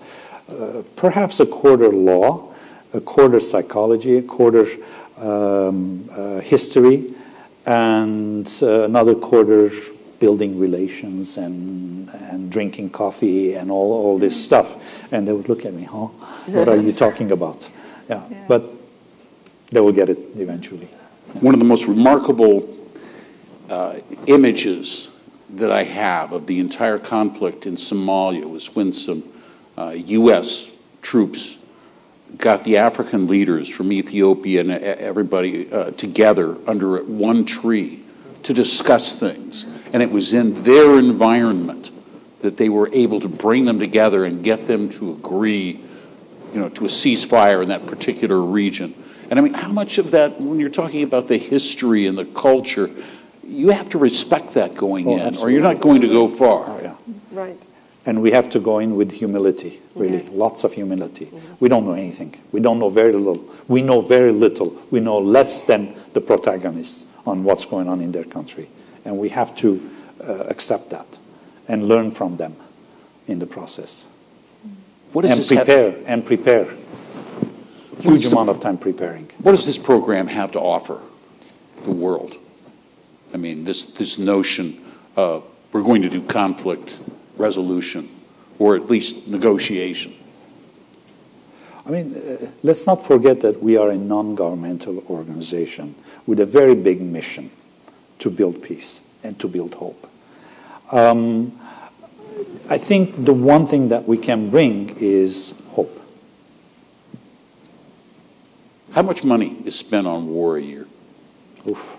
perhaps a quarter law, a quarter psychology, a quarter history, and another quarter building relations and drinking coffee and all this stuff. And they would look at me, huh? What are you talking about? Yeah, but they will get it eventually. One of the most remarkable images that I have of the entire conflict in Somalia was when some U.S. troops got the African leaders from Ethiopia and everybody together under one tree to discuss things. And it was in their environment that they were able to bring them together and get them to agree, to a ceasefire in that particular region. And I mean, how much of that, when you're talking about the history and the culture, you have to respect that going in, absolutely. or you're not going to go far. Oh, yeah. Right. And we have to go in with humility, really, lots of humility. We don't know anything. We don't know very little. We know very little. We know less than the protagonists on what's going on in their country. And we have to accept that and learn from them in the process. What does And prepare. Huge amount of time preparing. What does this program have to offer the world? I mean, this notion of we're going to do conflict resolution, or at least negotiation. I mean, let's not forget that we are a non-governmental organization with a very big mission to build peace and to build hope. I think the one thing that we can bring is hope. How much money is spent on war a year? Oof.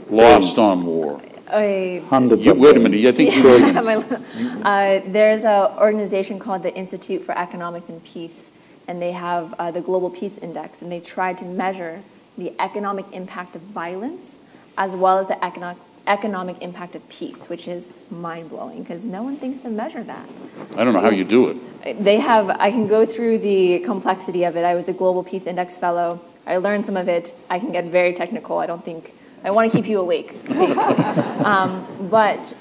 Lost on war. Hundreds of Wait a minute, I think trillions. There's an organization called the Institute for Economics and Peace, and they have the Global Peace Index, and they tried to measure the economic impact of violence as well as the economic impact of peace, which is mind-blowing because no one thinks to measure that. I don't know how you do it. They have, I can go through the complexity of it. I was a Global Peace Index fellow. I learned some of it. I can get very technical. I want to keep you awake. But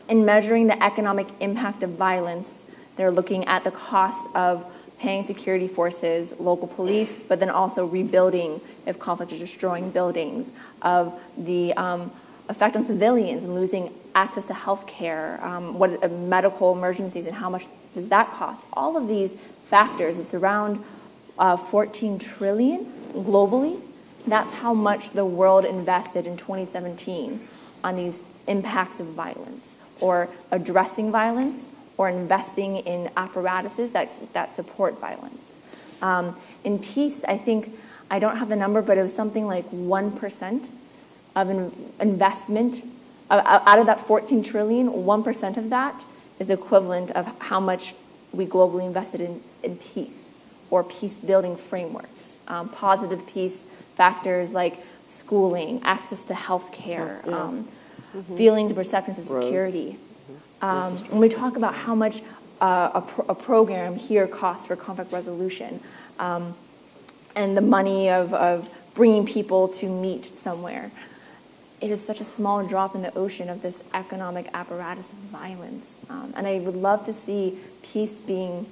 in measuring the economic impact of violence, they're looking at the cost of paying security forces, local police, but then also rebuilding if conflict is destroying buildings, of the effect on civilians and losing access to health care, what medical emergencies and how much does that cost. All of these factors, it's around 14 trillion globally. That's how much the world invested in 2017 on these impacts of violence, or addressing violence, or investing in apparatuses that support violence. In peace, I think, I don't have the number, but it was something like 1% of investment. Out of that 14 trillion, 1% of that is equivalent of how much we globally invested in peace, or peace-building frameworks. Positive peace factors like schooling, access to health care, feelings, perceptions of security. When we talk about how much a program here costs for conflict resolution, and the money of bringing people to meet somewhere, it is such a small drop in the ocean of this economic apparatus of violence. And I would love to see peace being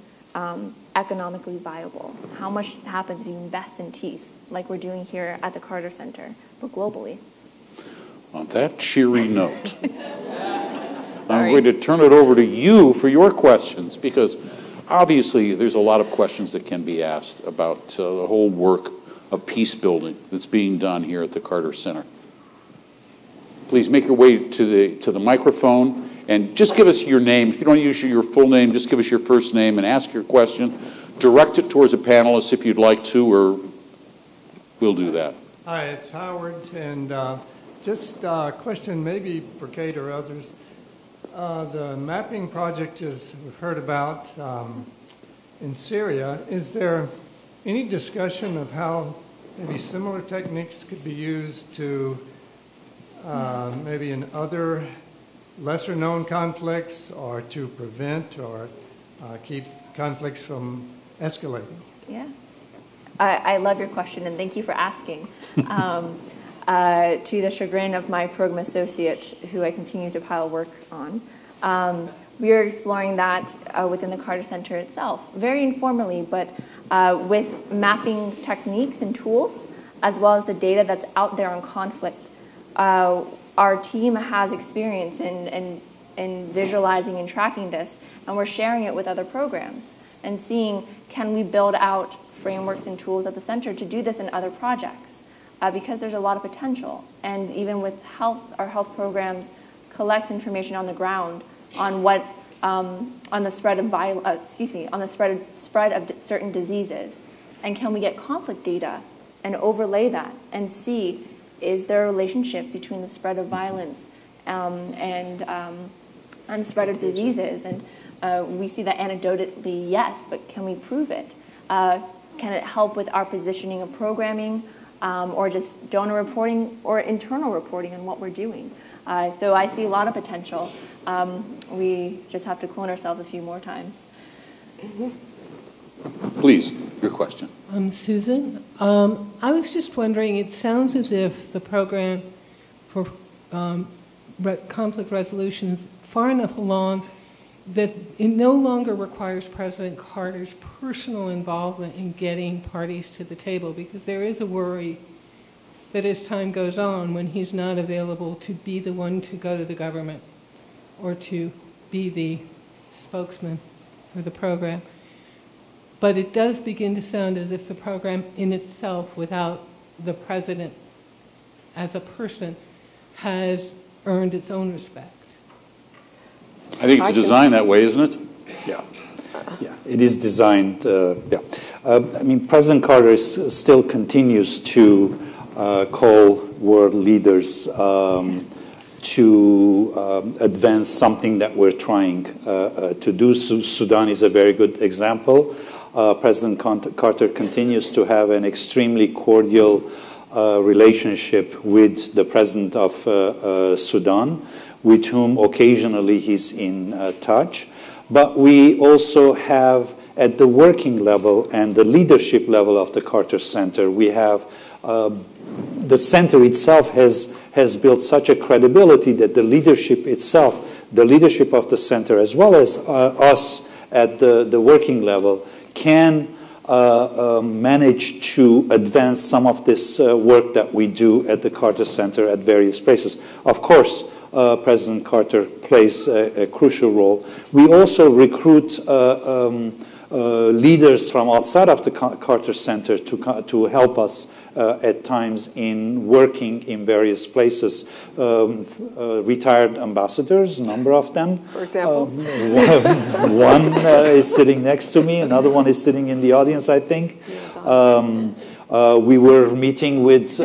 economically viable. How much happens if you invest in peace, like we're doing here at the Carter Center, but globally? On that cheery note, I'm going to turn it over to you for your questions, because obviously there's a lot of questions that can be asked about the whole work of peace building that's being done here at the Carter Center. Please make your way to the microphone and just give us your name. If you don't use your full name, just give us your first name and ask your question. Direct it towards a panelist if you'd like to, or we'll do that. Hi, it's Howard, and just a question maybe for Kate or others. The mapping project is we've heard about in Syria. Is there any discussion of how maybe similar techniques could be used to maybe in other lesser-known conflicts, or to prevent or keep conflicts from escalating? Yeah. I love your question, and thank you for asking. To the chagrin of my program associate, who I continue to pile work on, we are exploring that within the Carter Center itself, very informally, but with mapping techniques and tools, as well as the data that's out there on conflict. Our team has experience in visualizing and tracking this, and we're sharing it with other programs and seeing, can we build out frameworks and tools at the center to do this in other projects? because there's a lot of potential. And even with health, our health programs collect information on the ground on what on the spread of on the spread of certain diseases, and can we get conflict data and overlay that and see, is there a relationship between the spread of violence and spread of diseases? And we see that anecdotally, yes, but can we prove it? Can it help with our positioning of programming, or just donor reporting or internal reporting on what we're doing? So I see a lot of potential. We just have to clone ourselves a few more times. Please, your question. Susan, I was just wondering, it sounds as if the program for conflict resolution is far enough along that it no longer requires President Carter's personal involvement in getting parties to the table, because there is a worry that as time goes on, when he's not available to be the one to go to the government or to be the spokesman for the program. But it does begin to sound as if the program in itself, without the president as a person, has earned its own respect. I think it's designed that way, isn't it? Yeah, yeah, it is designed. I mean, President Carter still continues to call world leaders to advance something that we're trying to do. Sudan is a very good example. President Carter continues to have an extremely cordial relationship with the president of Sudan, with whom occasionally he's in touch. But we also have, at the working level and the leadership level of the Carter Center, we have the center itself has built such a credibility that the leadership itself, the leadership of the center, as well as us at the working level, can manage to advance some of this work that we do at the Carter Center at various places. Of course, President Carter plays a crucial role. We also recruit leaders from outside of the Carter Center to help us at times in working in various places. Retired ambassadors, a number of them. For example? One is sitting next to me, another one is sitting in the audience, I think. We were meeting with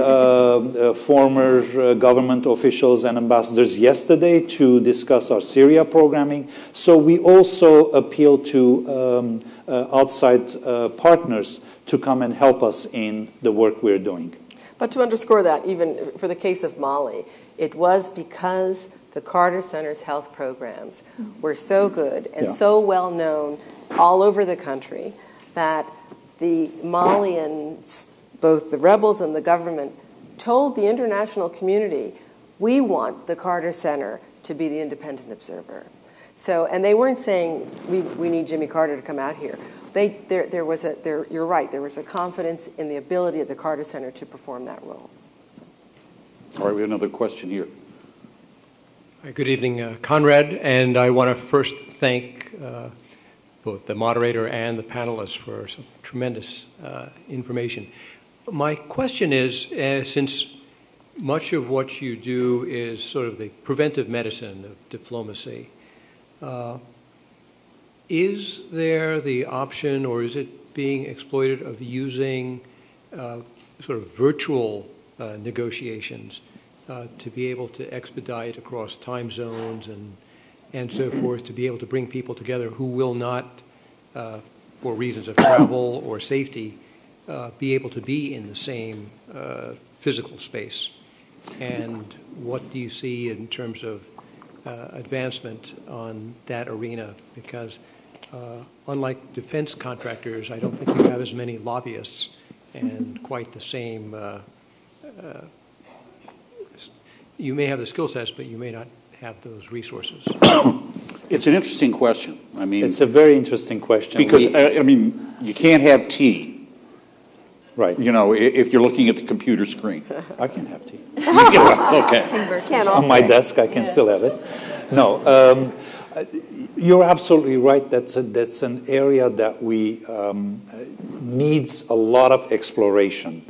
former government officials and ambassadors yesterday to discuss our Syria programming. So we also appeal to outside partners to come and help us in the work we're doing. But to underscore that, even for the case of Mali, it was because the Carter Center's health programs were so good and so well known all over the country that the Malians, both the rebels and the government, told the international community, we want the Carter Center to be the independent observer. So, and they weren't saying, we need Jimmy Carter to come out here. You're right, there was a confidence in the ability of the Carter Center to perform that role. All right, we have another question here. Good evening, Conrad, and I want to first thank both the moderator and the panelists for some tremendous information. My question is, since much of what you do is sort of the preventive medicine of diplomacy, is there the option, or is it being exploited, of using sort of virtual negotiations to be able to expedite across time zones and so forth, to be able to bring people together who will not, for reasons of travel or safety, be able to be in the same physical space? And what do you see in terms of advancement on that arena? Because unlike defense contractors, I don't think you have as many lobbyists and quite the same. You may have the skill sets, but you may not have those resources. It's an interesting question. I mean, it's a very interesting question. Because, I mean, you can't have tea. Right. You know, if you're looking at the computer screen. I can have tea. Okay. On my desk, I can still have it. No, you're absolutely right. That's an area that we needs a lot of exploration.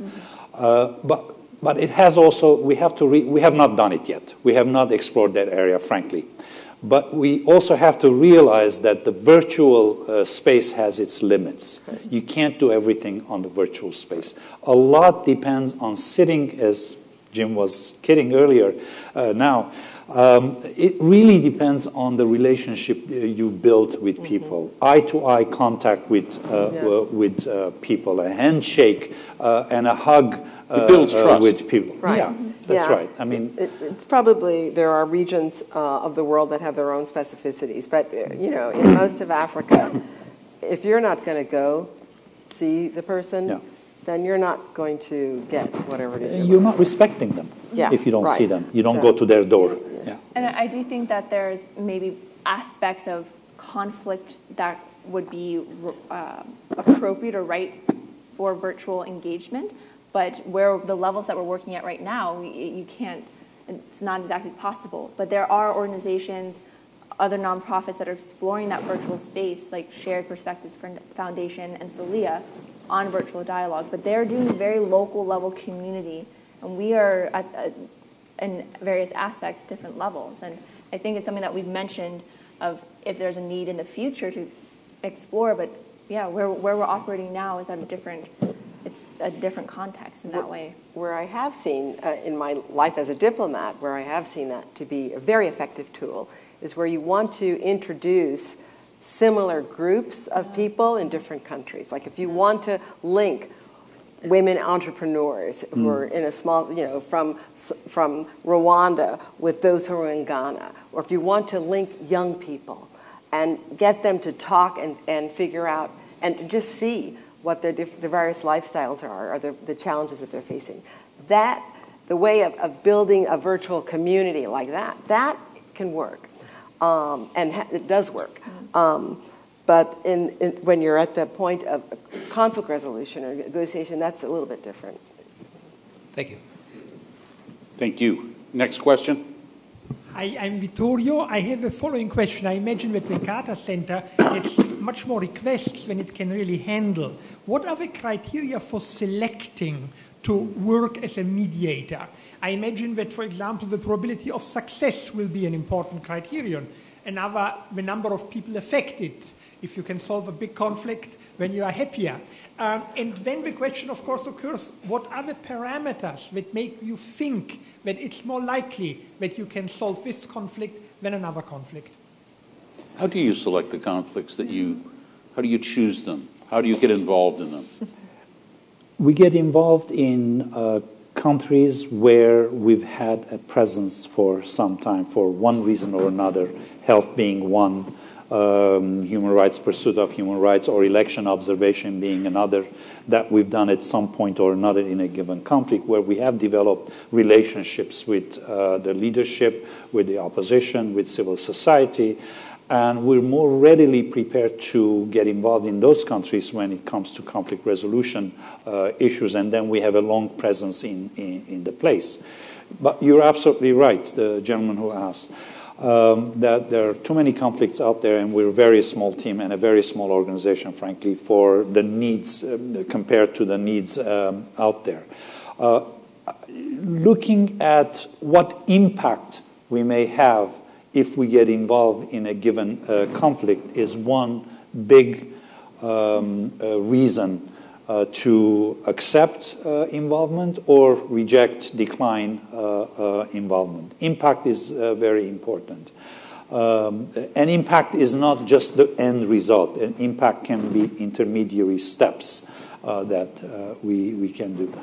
But But it has also, we have not done it yet. We have not explored that area, frankly. But we also have to realize that the virtual space has its limits. You can't do everything on the virtual space. A lot depends on sitting, as Jim was kidding earlier, it really depends on the relationship you build with people. Eye-to-eye contact with people, a handshake and a hug it builds trust with people. Right. Yeah, that's right. I mean, it's probably, there are regions of the world that have their own specificities, but you know, in most of Africa, if you're not going to go see the person, then you're not going to get whatever it is. You're not respecting them if you don't see them. You don't go to their door. Yeah. And I do think that there's maybe aspects of conflict that would be appropriate or right for virtual engagement, but where the levels that we're working at right now, you can't, it's not exactly possible. But there are organizations, other nonprofits that are exploring that virtual space, like Shared Perspectives Foundation and Solia, on virtual dialogue. But they're doing very local level community, and we are in various aspects, different levels. And I think it's something that we've mentioned of if there's a need in the future to explore, but yeah, where we're operating now is at it's a different context in that way. Where I have seen, in my life as a diplomat, where I have seen that to be a very effective tool, is where you want to introduce similar groups of people in different countries. Like if you want to link women entrepreneurs who are in a small, you know, from Rwanda with those who are in Ghana, or if you want to link young people and get them to talk and figure out and to just see what their various lifestyles are, or the challenges that they're facing. That, the way of building a virtual community like that can work, and it does work. But when you're at the point of conflict resolution or negotiation, that's a little bit different. Thank you. Thank you. Next question. Hi, I'm Vittorio. I have a following question. I imagine that the Carter Center gets much more requests than it can really handle. What are the criteria for selecting to work as a mediator? I imagine that, for example, the probability of success will be an important criterion. Another, the number of people affected. If you can solve a big conflict, then you are happier. And then the question, of course, occurs, what are the parameters that make you think that it's more likely that you can solve this conflict than another conflict? How do you select the conflicts how do you choose them? How do you get involved in them? We get involved in countries where we've had a presence for some time, for one reason or another, health being one, human rights, pursuit of human rights, or election observation being another, that we've done at some point or another in a given conflict, where we have developed relationships with the leadership, with the opposition, with civil society, and we're more readily prepared to get involved in those countries when it comes to conflict resolution issues, and then we have a long presence in the place. But you're absolutely right, the gentleman who asked. That there are too many conflicts out there, and we're a very small team and a very small organization, frankly, for the needs compared to the needs out there. Looking at what impact we may have if we get involved in a given conflict is one big reason to accept involvement or reject, decline involvement. Impact is very important. And impact is not just the end result. An impact can be intermediary steps that we can do.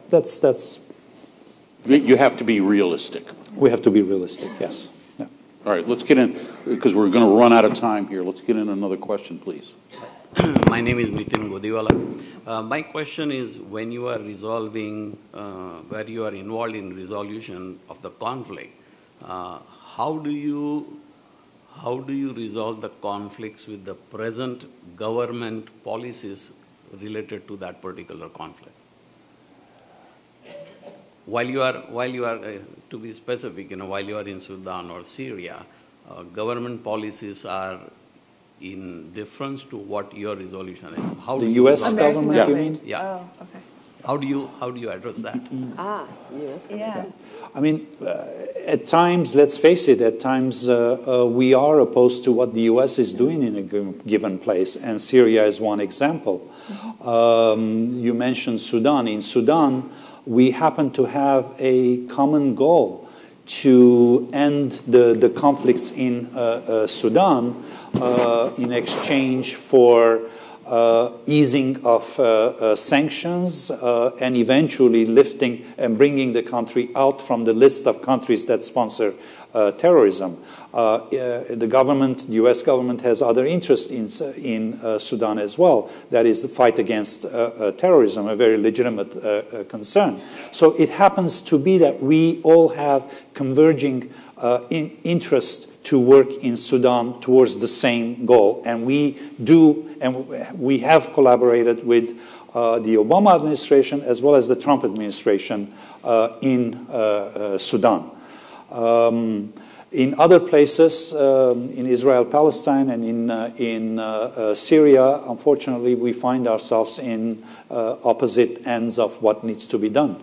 That's. You have to be realistic. We have to be realistic, yes. All right, let's get in, because we're going to run out of time here. Let's get in another question, please. My name is Nitin Godiwala. My question is, when you are resolving, where you are involved in resolution of the conflict, how do you resolve the conflicts with the present government policies related to that particular conflict? While you are, to be specific, while you are in Sudan or Syria, government policies are in difference to what your resolution is? How The do you U.S. resolve government, that? you mean? Yeah. Oh, okay. How do you address that? Yes. Yeah. I mean, at times, let's face it, at times we are opposed to what the U.S. is doing in a given place, and Syria is one example. You mentioned Sudan. In Sudan, we happen to have a common goal to end the conflicts in Sudan in exchange for easing of sanctions and eventually lifting and bringing the country out from the list of countries that sponsor terrorism. The government, the U.S. government, has other interests in Sudan as well. That is the fight against terrorism, a very legitimate concern. So it happens to be that we all have converging interest to work in Sudan towards the same goal. And we do, and we have collaborated with the Obama administration as well as the Trump administration in Sudan. In other places, in Israel, Palestine, and in Syria, unfortunately, we find ourselves in opposite ends of what needs to be done.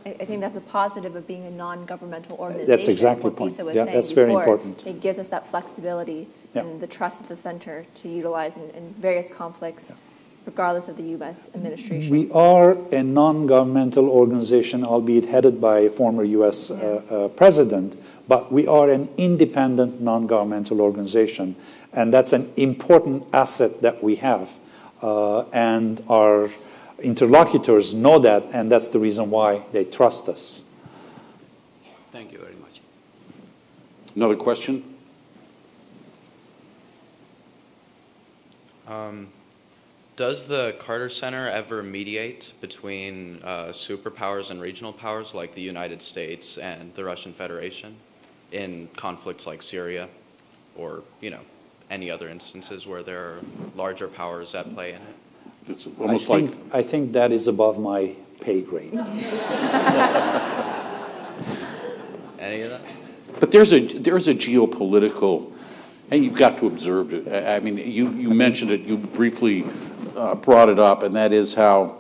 I think that's a positive of being a non-governmental organization. That's exactly the point. Yeah, that's very important. It gives us that flexibility and the trust of the center to utilize in various conflicts, regardless of the U.S. administration. We are a non-governmental organization, albeit headed by a former U.S. president, but we are an independent non-governmental organization, and that's an important asset that we have, and our interlocutors know that, and that's the reason why they trust us. Thank you very much. Another question? Does the Carter Center ever mediate between superpowers and regional powers like the United States and the Russian Federation in conflicts like Syria or, you know, any other instances where there are larger powers at play in it? It's almost I think that is above my pay grade. Any of that? But there's a geopolitical, and you've got to observe it. I mean, you mentioned it, you briefly brought it up, and that is how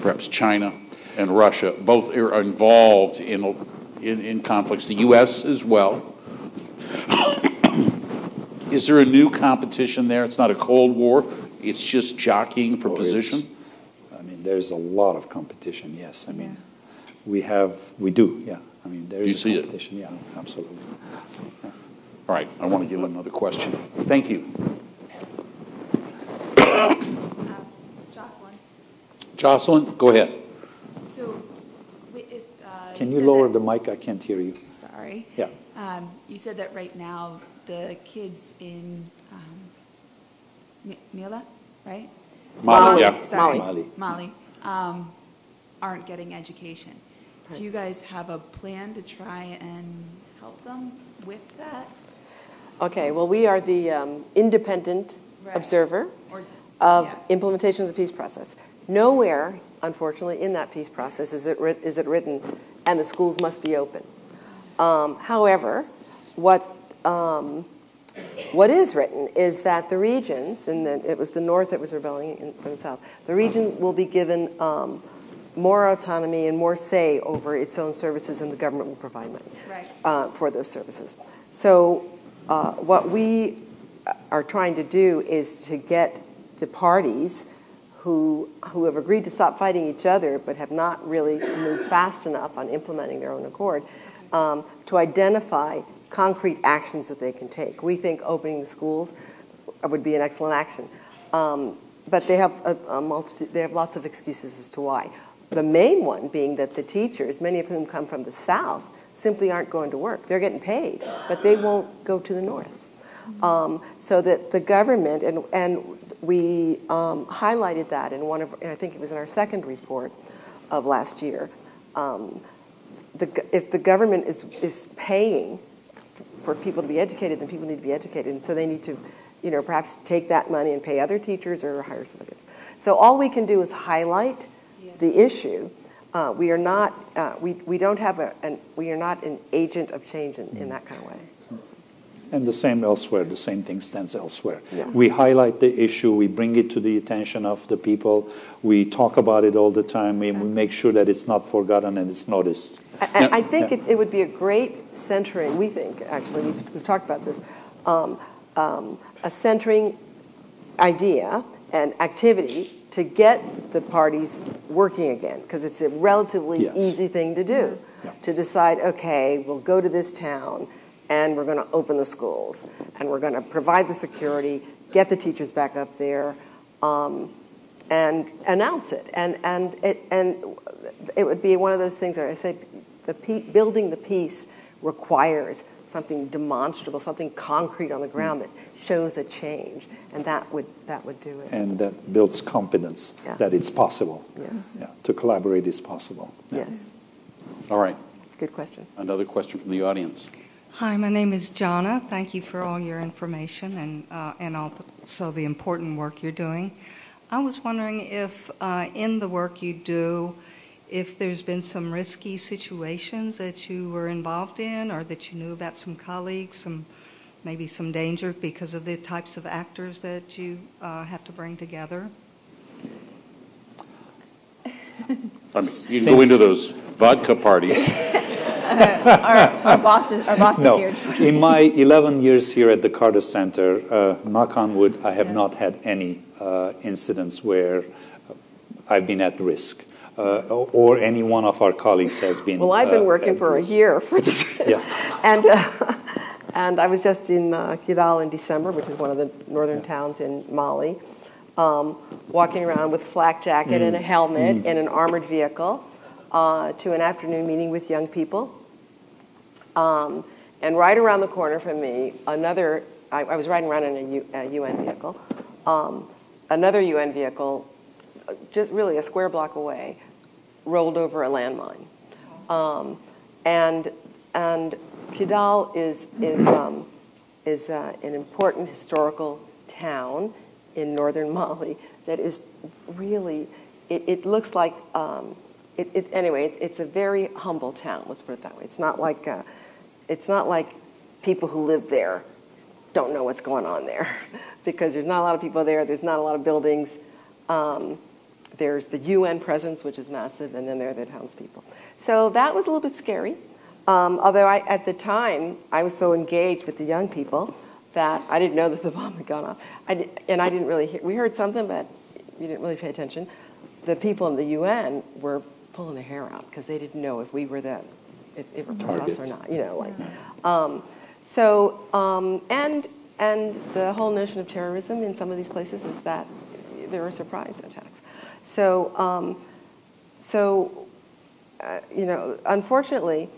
perhaps China and Russia both are involved in conflicts. The U.S. as well. Is there a new competition there? It's not a Cold War. It's just jockeying for position? I mean, there's a lot of competition, yes. I mean, we do, yeah. I mean, there is a competition, yeah, absolutely. Yeah. All right, I want to give another question. Thank you. Jocelyn. Jocelyn, go ahead. So, can you lower the mic? I can't hear you. Sorry. Yeah. You said that right now the kids in Mila, right? Mali, yeah. Sorry, Mali. Aren't getting education. Right. Do you guys have a plan to try and help them with that? Okay, well, we are the independent observer of implementation of the peace process. Nowhere, unfortunately, in that peace process is it written, and the schools must be open. However, what is written is that the regions, and it was the North that was rebelling from the South, the region will be given more autonomy and more say over its own services, and the government will provide money for those services. So what we are trying to do is to get the parties who have agreed to stop fighting each other but have not really moved fast enough on implementing their own accord to identify concrete actions that they can take. We think opening the schools would be an excellent action, but they have a multitude. They have lots of excuses as to why. The main one being that the teachers, many of whom come from the South, simply aren't going to work. They're getting paid, but they won't go to the North. So that the government, and we highlighted that in one of, I think it was in our second report of last year. If the government is paying for people to be educated, then people need to be educated, and so they need to, perhaps take that money and pay other teachers or hire somebody else. So all we can do is highlight the issue. We are not we are not an agent of change in that kind of way. And the same elsewhere, the same thing stands elsewhere. Yeah. We highlight the issue, we bring it to the attention of the people, we talk about it all the time, and we make sure that it's not forgotten and it's noticed. I think it would be a great centering, we think, actually, we've talked about this, a centering idea and activity to get the parties working again, because it's a relatively easy thing to do, to decide, okay, we'll go to this town, and we're going to open the schools, and we're going to provide the security, get the teachers back up there, and announce it. And it would be one of those things where I said, building the peace requires something demonstrable, something concrete on the ground that shows a change, and that would do it. And that builds confidence that it's possible. Yes. Yeah, to collaborate is possible. Yeah. Yes. All right. Good question. Another question from the audience. Hi, my name is Jonna. Thank you for all your information and also the important work you're doing. I was wondering if in the work you do, if there's been some risky situations that you were involved in or that you knew about some colleagues, maybe some danger because of the types of actors that you have to bring together. You can go into those vodka parties. Our boss is here. In my 11 years here at the Carter Center, knock on wood, I have not had any incidents where I've been at risk, or any one of our colleagues has been. Well, I've been working for risk. a year for this, and I was just in Keator in December, which is one of the northern towns in Mali, walking around with a flak jacket and a helmet in an armored vehicle. To an afternoon meeting with young people. And right around the corner from me, I was riding around in a UN vehicle, another UN vehicle, just really a square block away, rolled over a landmine. And Keator is an important historical town in northern Mali that is really, it looks like, anyway, it's a very humble town. Let's put it that way. It's not like people who live there don't know what's going on there, because there's not a lot of people there. There's not a lot of buildings. There's the UN presence, which is massive, and then there are the townspeople. So that was a little bit scary. Although at the time I was so engaged with the young people that I didn't know that the bomb had gone off. I didn't really hear. We heard something, but you didn't really pay attention. The people in the UN were pulling their hair out because they didn't know if we were if it was us or not. And the whole notion of terrorism in some of these places is that there are surprise attacks. So unfortunately,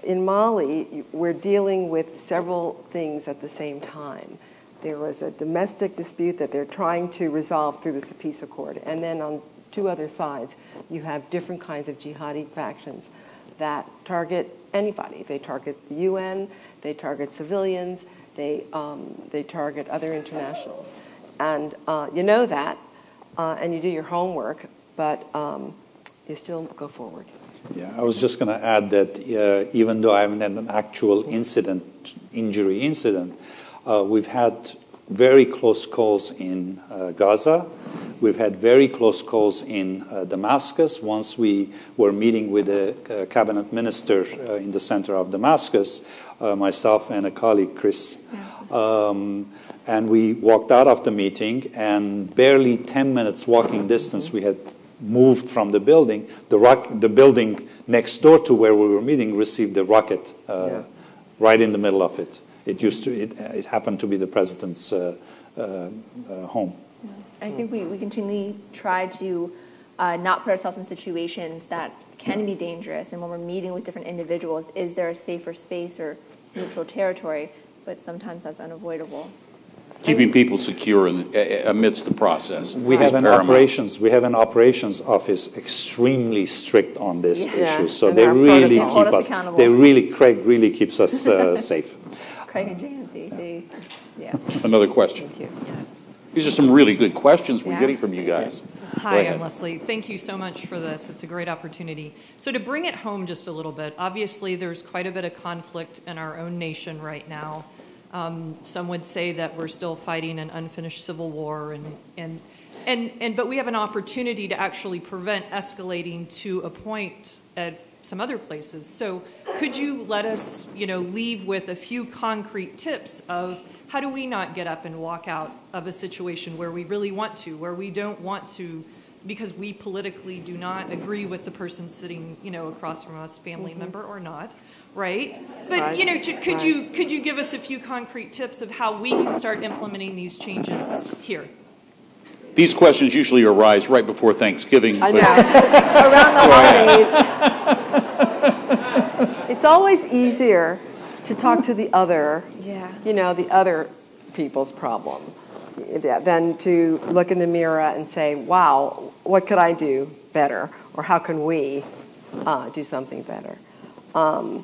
in Mali, we're dealing with several things at the same time. There was a domestic dispute that they're trying to resolve through this peace accord. And then on two other sides, you have different kinds of jihadi factions that target anybody. They target the UN, they target civilians, they target other internationals. And you know that, and you do your homework, but you still go forward. Yeah, I was just going to add that even though I haven't had an actual injury incident, we've had very close calls in Gaza. We've had very close calls in Damascus. Once we were meeting with a cabinet minister in the center of Damascus, myself and a colleague, Chris, and we walked out of the meeting, and barely 10 minutes walking distance, we had moved from the building. The building next door to where we were meeting received a rocket right in the middle of it. It happened to be the president's home. I think we continually try to not put ourselves in situations that can be dangerous. And when we're meeting with different individuals, is there a safer space or neutral territory? But sometimes that's unavoidable. Keeping people secure amidst the process. We have an operations office extremely strict on this issue, so they really keep us. Craig really keeps us safe. Craig and Jan, Another question. Thank you. Yes. These are some really good questions we're getting from you guys. Hi, I'm Leslie. Thank you so much for this. It's a great opportunity. So to bring it home just a little bit, obviously there's quite a bit of conflict in our own nation right now. Some would say that we're still fighting an unfinished civil war, but we have an opportunity to actually prevent escalating to a point at some other places. So could you let us, leave with a few concrete tips of how do we not get up and walk out of a situation where we really want to, where we don't want to, because we politically do not agree with the person sitting, across from us, family member or not, right? But could you give us a few concrete tips of how we can start implementing these changes here? These questions usually arise right before Thanksgiving. I know. Around the holidays. It's always easier to talk to the other, the other people's problem, than to look in the mirror and say, wow, what could I do better? Or how can we do something better? I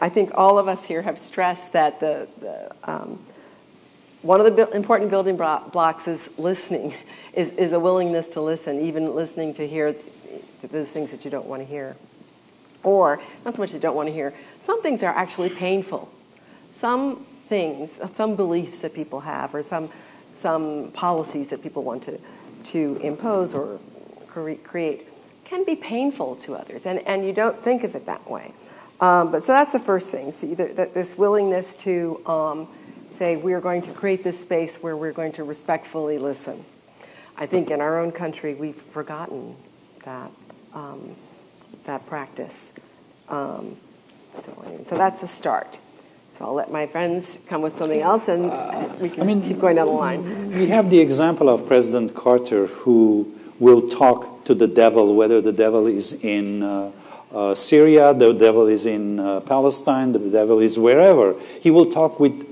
think all of us here have stressed that one of the important building blocks is listening, is a willingness to listen, even listening to hear those things that you don't want to hear. Or, not so much you don't want to hear, some things are actually painful. Some things, some beliefs that people have, or some policies that people want to impose or create can be painful to others, and you don't think of it that way. But so that's the first thing, so this willingness to say we're going to create this space where we're going to respectfully listen. I think in our own country we've forgotten that practice. So that's a start. So I'll let my friends come with something else, and we can keep going down the line. We have the example of President Carter, who will talk to the devil, whether the devil is in Syria, the devil is in Palestine, the devil is wherever. He will talk with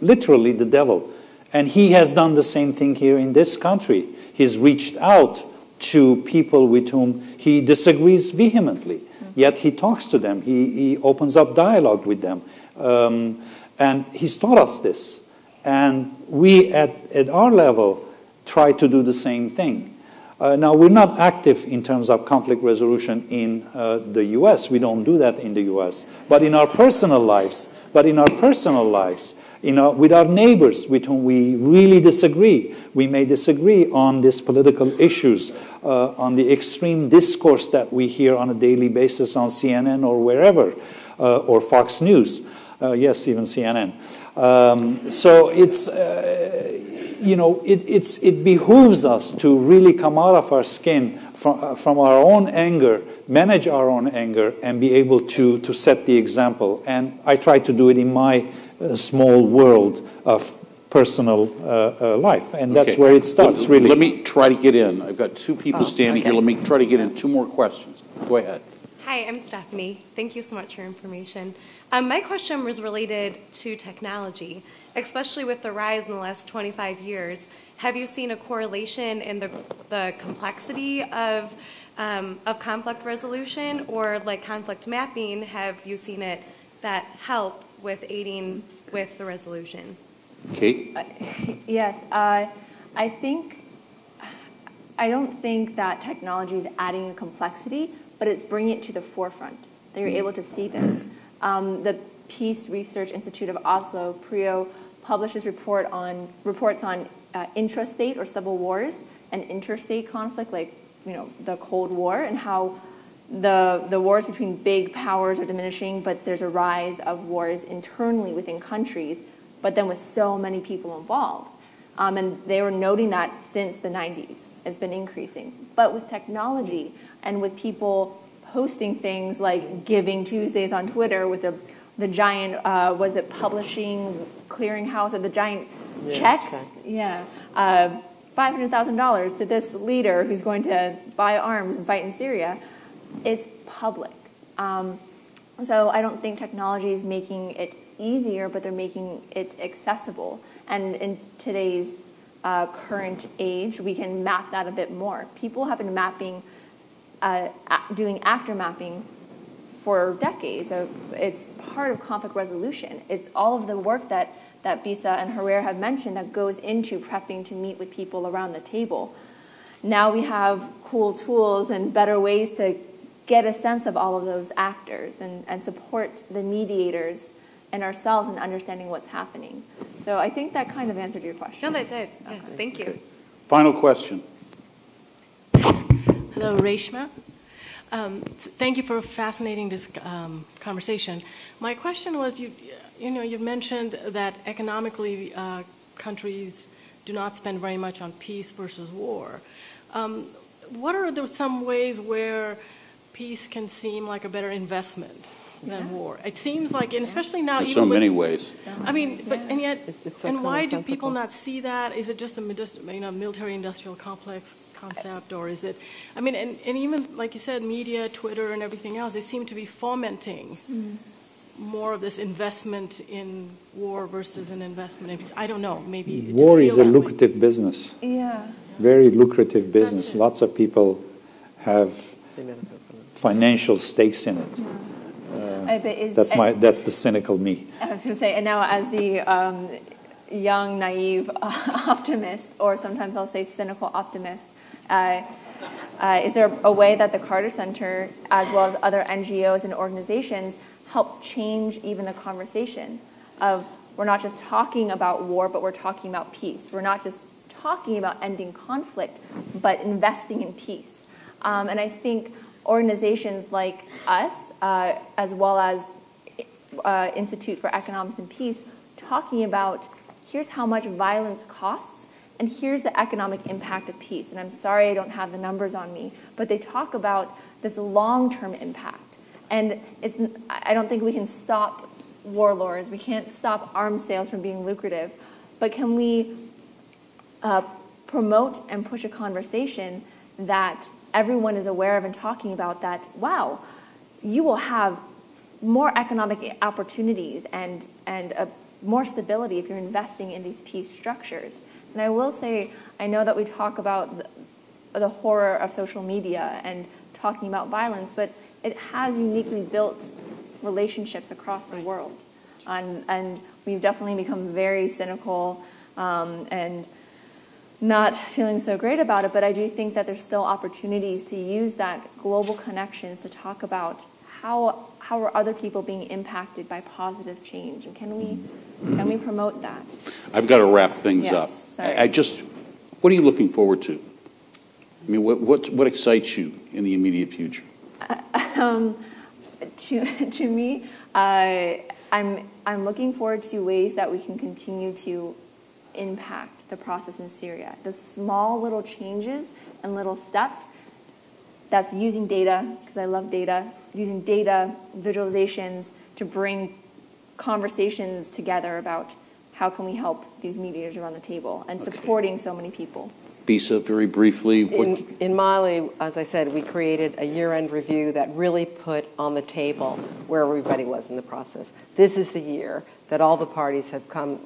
literally the devil. And he has done the same thing here in this country. He's reached out to people with whom he disagrees vehemently, yet he talks to them. He opens up dialogue with them. And he's taught us this. And we, at our level, try to do the same thing. Now, we're not active in terms of conflict resolution in the U.S. We don't do that in the U.S. But in our personal lives, with our neighbors with whom we really disagree, we may disagree on these political issues, on the extreme discourse that we hear on a daily basis on CNN or wherever, or Fox News. Yes, even CNN. So it behooves us to really come out of our skin from our own anger, manage our own anger, and be able to set the example. And I try to do it in my small world of personal life, and that's where it starts, really. Let me try to get in. I've got two people standing here. Let me try to get in two more questions. Go ahead. Hi, I'm Stephanie. Thank you so much for your information. My question was related to technology, especially with the rise in the last 25 years. Have you seen a correlation in the complexity of conflict resolution, or like conflict mapping? Have you seen it that help with aiding with the resolution? Kate? Yes, I don't think that technology is adding a complexity, but it's bringing it to the forefront. That you're able to see this. The Peace Research Institute of Oslo, PRIO, publishes reports on intrastate or civil wars and interstate conflict, like the Cold War, and how the wars between big powers are diminishing, but there's a rise of wars internally within countries, but then with so many people involved. And they were noting that since the 90s, it's been increasing. But with technology and with people posting things like Giving Tuesdays on Twitter with the giant, was it Publishing Clearinghouse, or the giant checks? Okay. Yeah. $500,000 to this leader who's going to buy arms and fight in Syria. It's public. So I don't think technology is making it easier, but they're making it accessible. And in today's current age, we can map that a bit more. People have been mapping, doing actor mapping for decades. It's part of conflict resolution. It's all of the work that Bisa and Hrair have mentioned that goes into prepping to meet with people around the table. Now we have cool tools and better ways to get a sense of all of those actors and support the mediators and ourselves in understanding what's happening. So I think that kind of answered your question. No, that did. Yes, thank you. Final question. Hello, Reshma. Thank you for a fascinating conversation. My question was, you mentioned that economically countries do not spend very much on peace versus war. What are some ways where peace can seem like a better investment than war? It seems like, and especially now, in so many ways. I mean, but and yet, it's so and why do people not see that? Is it just a military-industrial complex concept, or is it? I mean, and even like you said, media, Twitter, and everything else, they seem to be fomenting more of this investment in war versus an investment in peace. I don't know. Maybe war is a lucrative business. Yeah. Very lucrative business. Lots of people have financial stakes in it. That's the cynical me. I was going to say, and now as the young, naive optimist, or sometimes I'll say cynical optimist, is there a way that the Carter Center, as well as other NGOs and organizations, help change even the conversation of we're not just talking about war, but we're talking about peace. We're not just talking about ending conflict, but investing in peace. And I think organizations like us, as well as Institute for Economics and Peace, talking about here's how much violence costs, and here's the economic impact of peace. And I'm sorry I don't have the numbers on me, but they talk about this long-term impact. And I don't think we can stop warlords. We can't stop arms sales from being lucrative. But can we promote and push a conversation that everyone is aware of and talking about, that, wow, you will have more economic opportunities and more stability if you're investing in these peace structures. And I will say, I know that we talk about the horror of social media and talking about violence, but it has uniquely built relationships across the world. And we've definitely become very cynical and not feeling so great about it, but I do think that there's still opportunities to use that global connections to talk about how are other people being impacted by positive change, and can we promote that? I've got to wrap things up. What are you looking forward to? I mean, what excites you in the immediate future? To me, I'm looking forward to ways that we can continue to impact the process in Syria. The small little changes and little steps, that's using data, because I love data, using data, visualizations to bring conversations together about how can we help these mediators around the table and supporting so many people. Bisa, very briefly. In Mali, as I said, we created a year-end review that really put on the table where everybody was in the process. This is the year that all the parties have come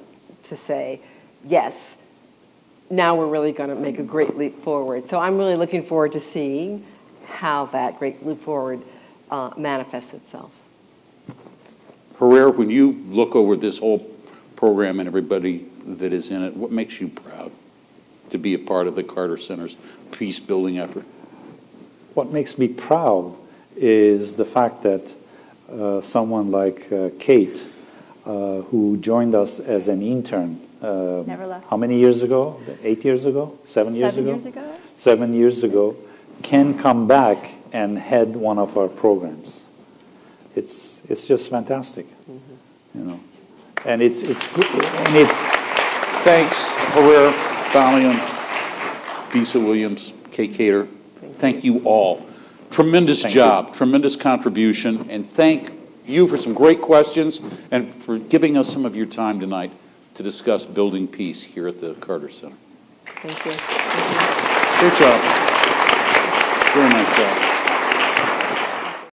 to say, yes, now we're really going to make a great leap forward. So I'm really looking forward to seeing how that great leap forward manifests itself. Hrair, when you look over this whole program and everybody that is in it, what makes you proud to be a part of the Carter Center's peace-building effort? What makes me proud is the fact that someone like Kate, who joined us as an intern, never left. How many years ago? 8 years ago? 7 years ago? 7 years ago? 7 years ago, can come back and head one of our programs. It's just fantastic, you know. And it's good, and it's... Thanks, Hrair, Balian, Bisa Williams, Keator. Thank you all. Tremendous job, tremendous contribution, and thank you for some great questions and for giving us some of your time tonight to discuss building peace here at the Carter Center. Thank you. Great job. Very nice job.